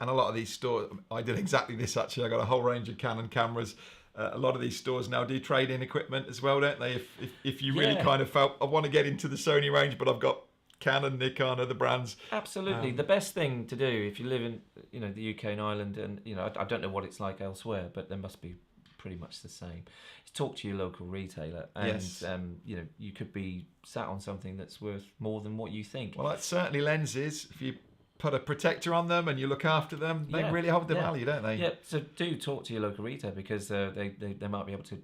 And a lot of these stores, I did exactly this actually. I got a whole range of Canon cameras. A lot of these stores now do trade in equipment as well, don't they? If you really kind of felt, I want to get into the Sony range, but I've got Canon, Nikon, other brands. Absolutely. The best thing to do if you live in the UK and Ireland, and I don't know what it's like elsewhere, but there must be pretty much the same, is talk to your local retailer, and you could be sat on something that's worth more than what you think. Well, that's certainly lenses. If you put a protector on them and you look after them, they really hold their value, don't they? Yeah, so do talk to your local retailer, because they might be able to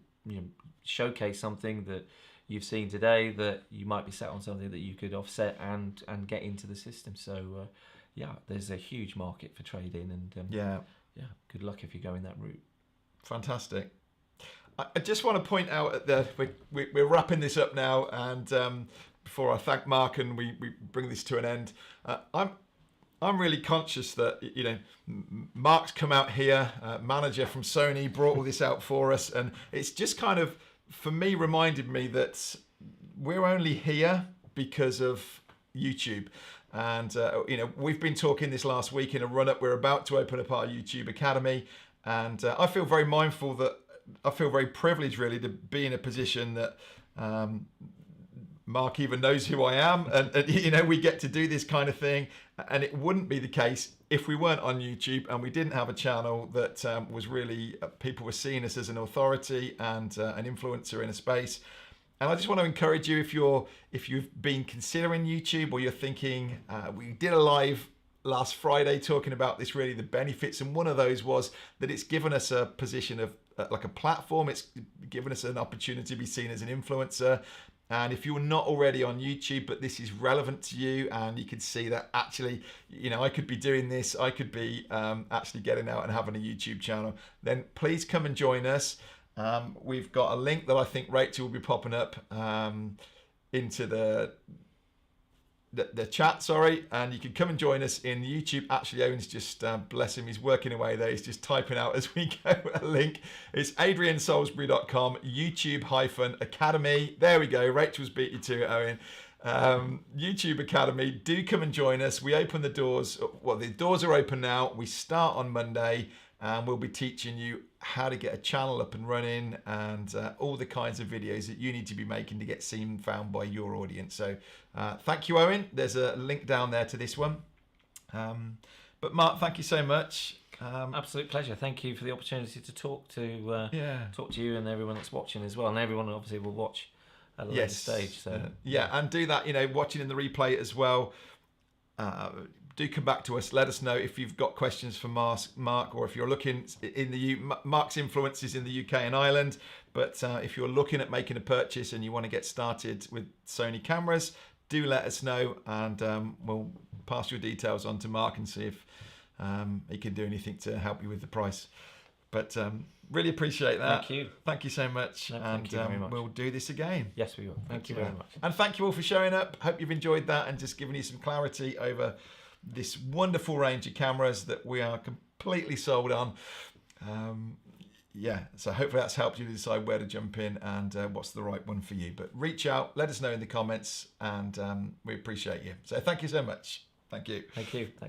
showcase something that you've seen today that you might be sat on something that you could offset and get into the system. So there's a huge market for trade-in, and good luck if you're going that route. Fantastic. I just want to point out that we're wrapping this up now, and before I thank Mark and we bring this to an end, I'm really conscious that Mark's come out here, manager from Sony, brought all this out for us, and it's just kind of, for me, reminded me that we're only here because of YouTube. And we've been talking this last week in a run-up. We're about to open up our YouTube Academy, and I feel very mindful that I feel very privileged, really, to be in a position that Mark even knows who I am, and we get to do this kind of thing. And it wouldn't be the case if we weren't on YouTube and we didn't have a channel that was really, people were seeing us as an authority and an influencer in a space. And I just want to encourage you, if you've been considering YouTube, or you're thinking, we did a live last Friday talking about this, really the benefits, and one of those was that it's given us a position of like a platform. It's given us an opportunity to be seen as an influencer. And if you're not already on YouTube, but this is relevant to you, and you can see that actually, I could be doing this, I could be actually getting out and having a YouTube channel, then please come and join us. We've got a link that I think Rachel will be popping up into the chat, and you can come and join us in YouTube. Actually, Owen's just, bless him, he's working away there. He's just typing out as we go a link. It's adriansalisbury.com, YouTube-Academy. There we go. Rachel's beat you to it, Owen. YouTube Academy. Do come and join us. We open the doors. Well, the doors are open now. We start on Monday, and we'll be teaching you how to get a channel up and running, and all the kinds of videos that you need to be making to get seen and found by your audience. So thank you, Owen. There's a link down there to this one. But Mark, thank you so much. Absolute pleasure. Thank you for the opportunity to talk to you and everyone that's watching as well, and everyone obviously will watch at a later stage. So and do that. Watching in the replay as well. Do come back to us. Let us know if you've got questions for Mark, or if you're looking in Mark's influences in the UK and Ireland. But if you're looking at making a purchase and you want to get started with Sony cameras, do let us know, and we'll pass your details on to Mark and see if he can do anything to help you with the price. But really appreciate that. Thank you so much. Thank you very much. We'll do this again. Yes, we will. Thank you very much. And thank you all for showing up. Hope you've enjoyed that and just giving you some clarity over this wonderful range of cameras that we are completely sold on. So hopefully that's helped you decide where to jump in and what's the right one for you. But reach out, let us know in the comments, and we appreciate you. So thank you so much. Thank you. Thank you.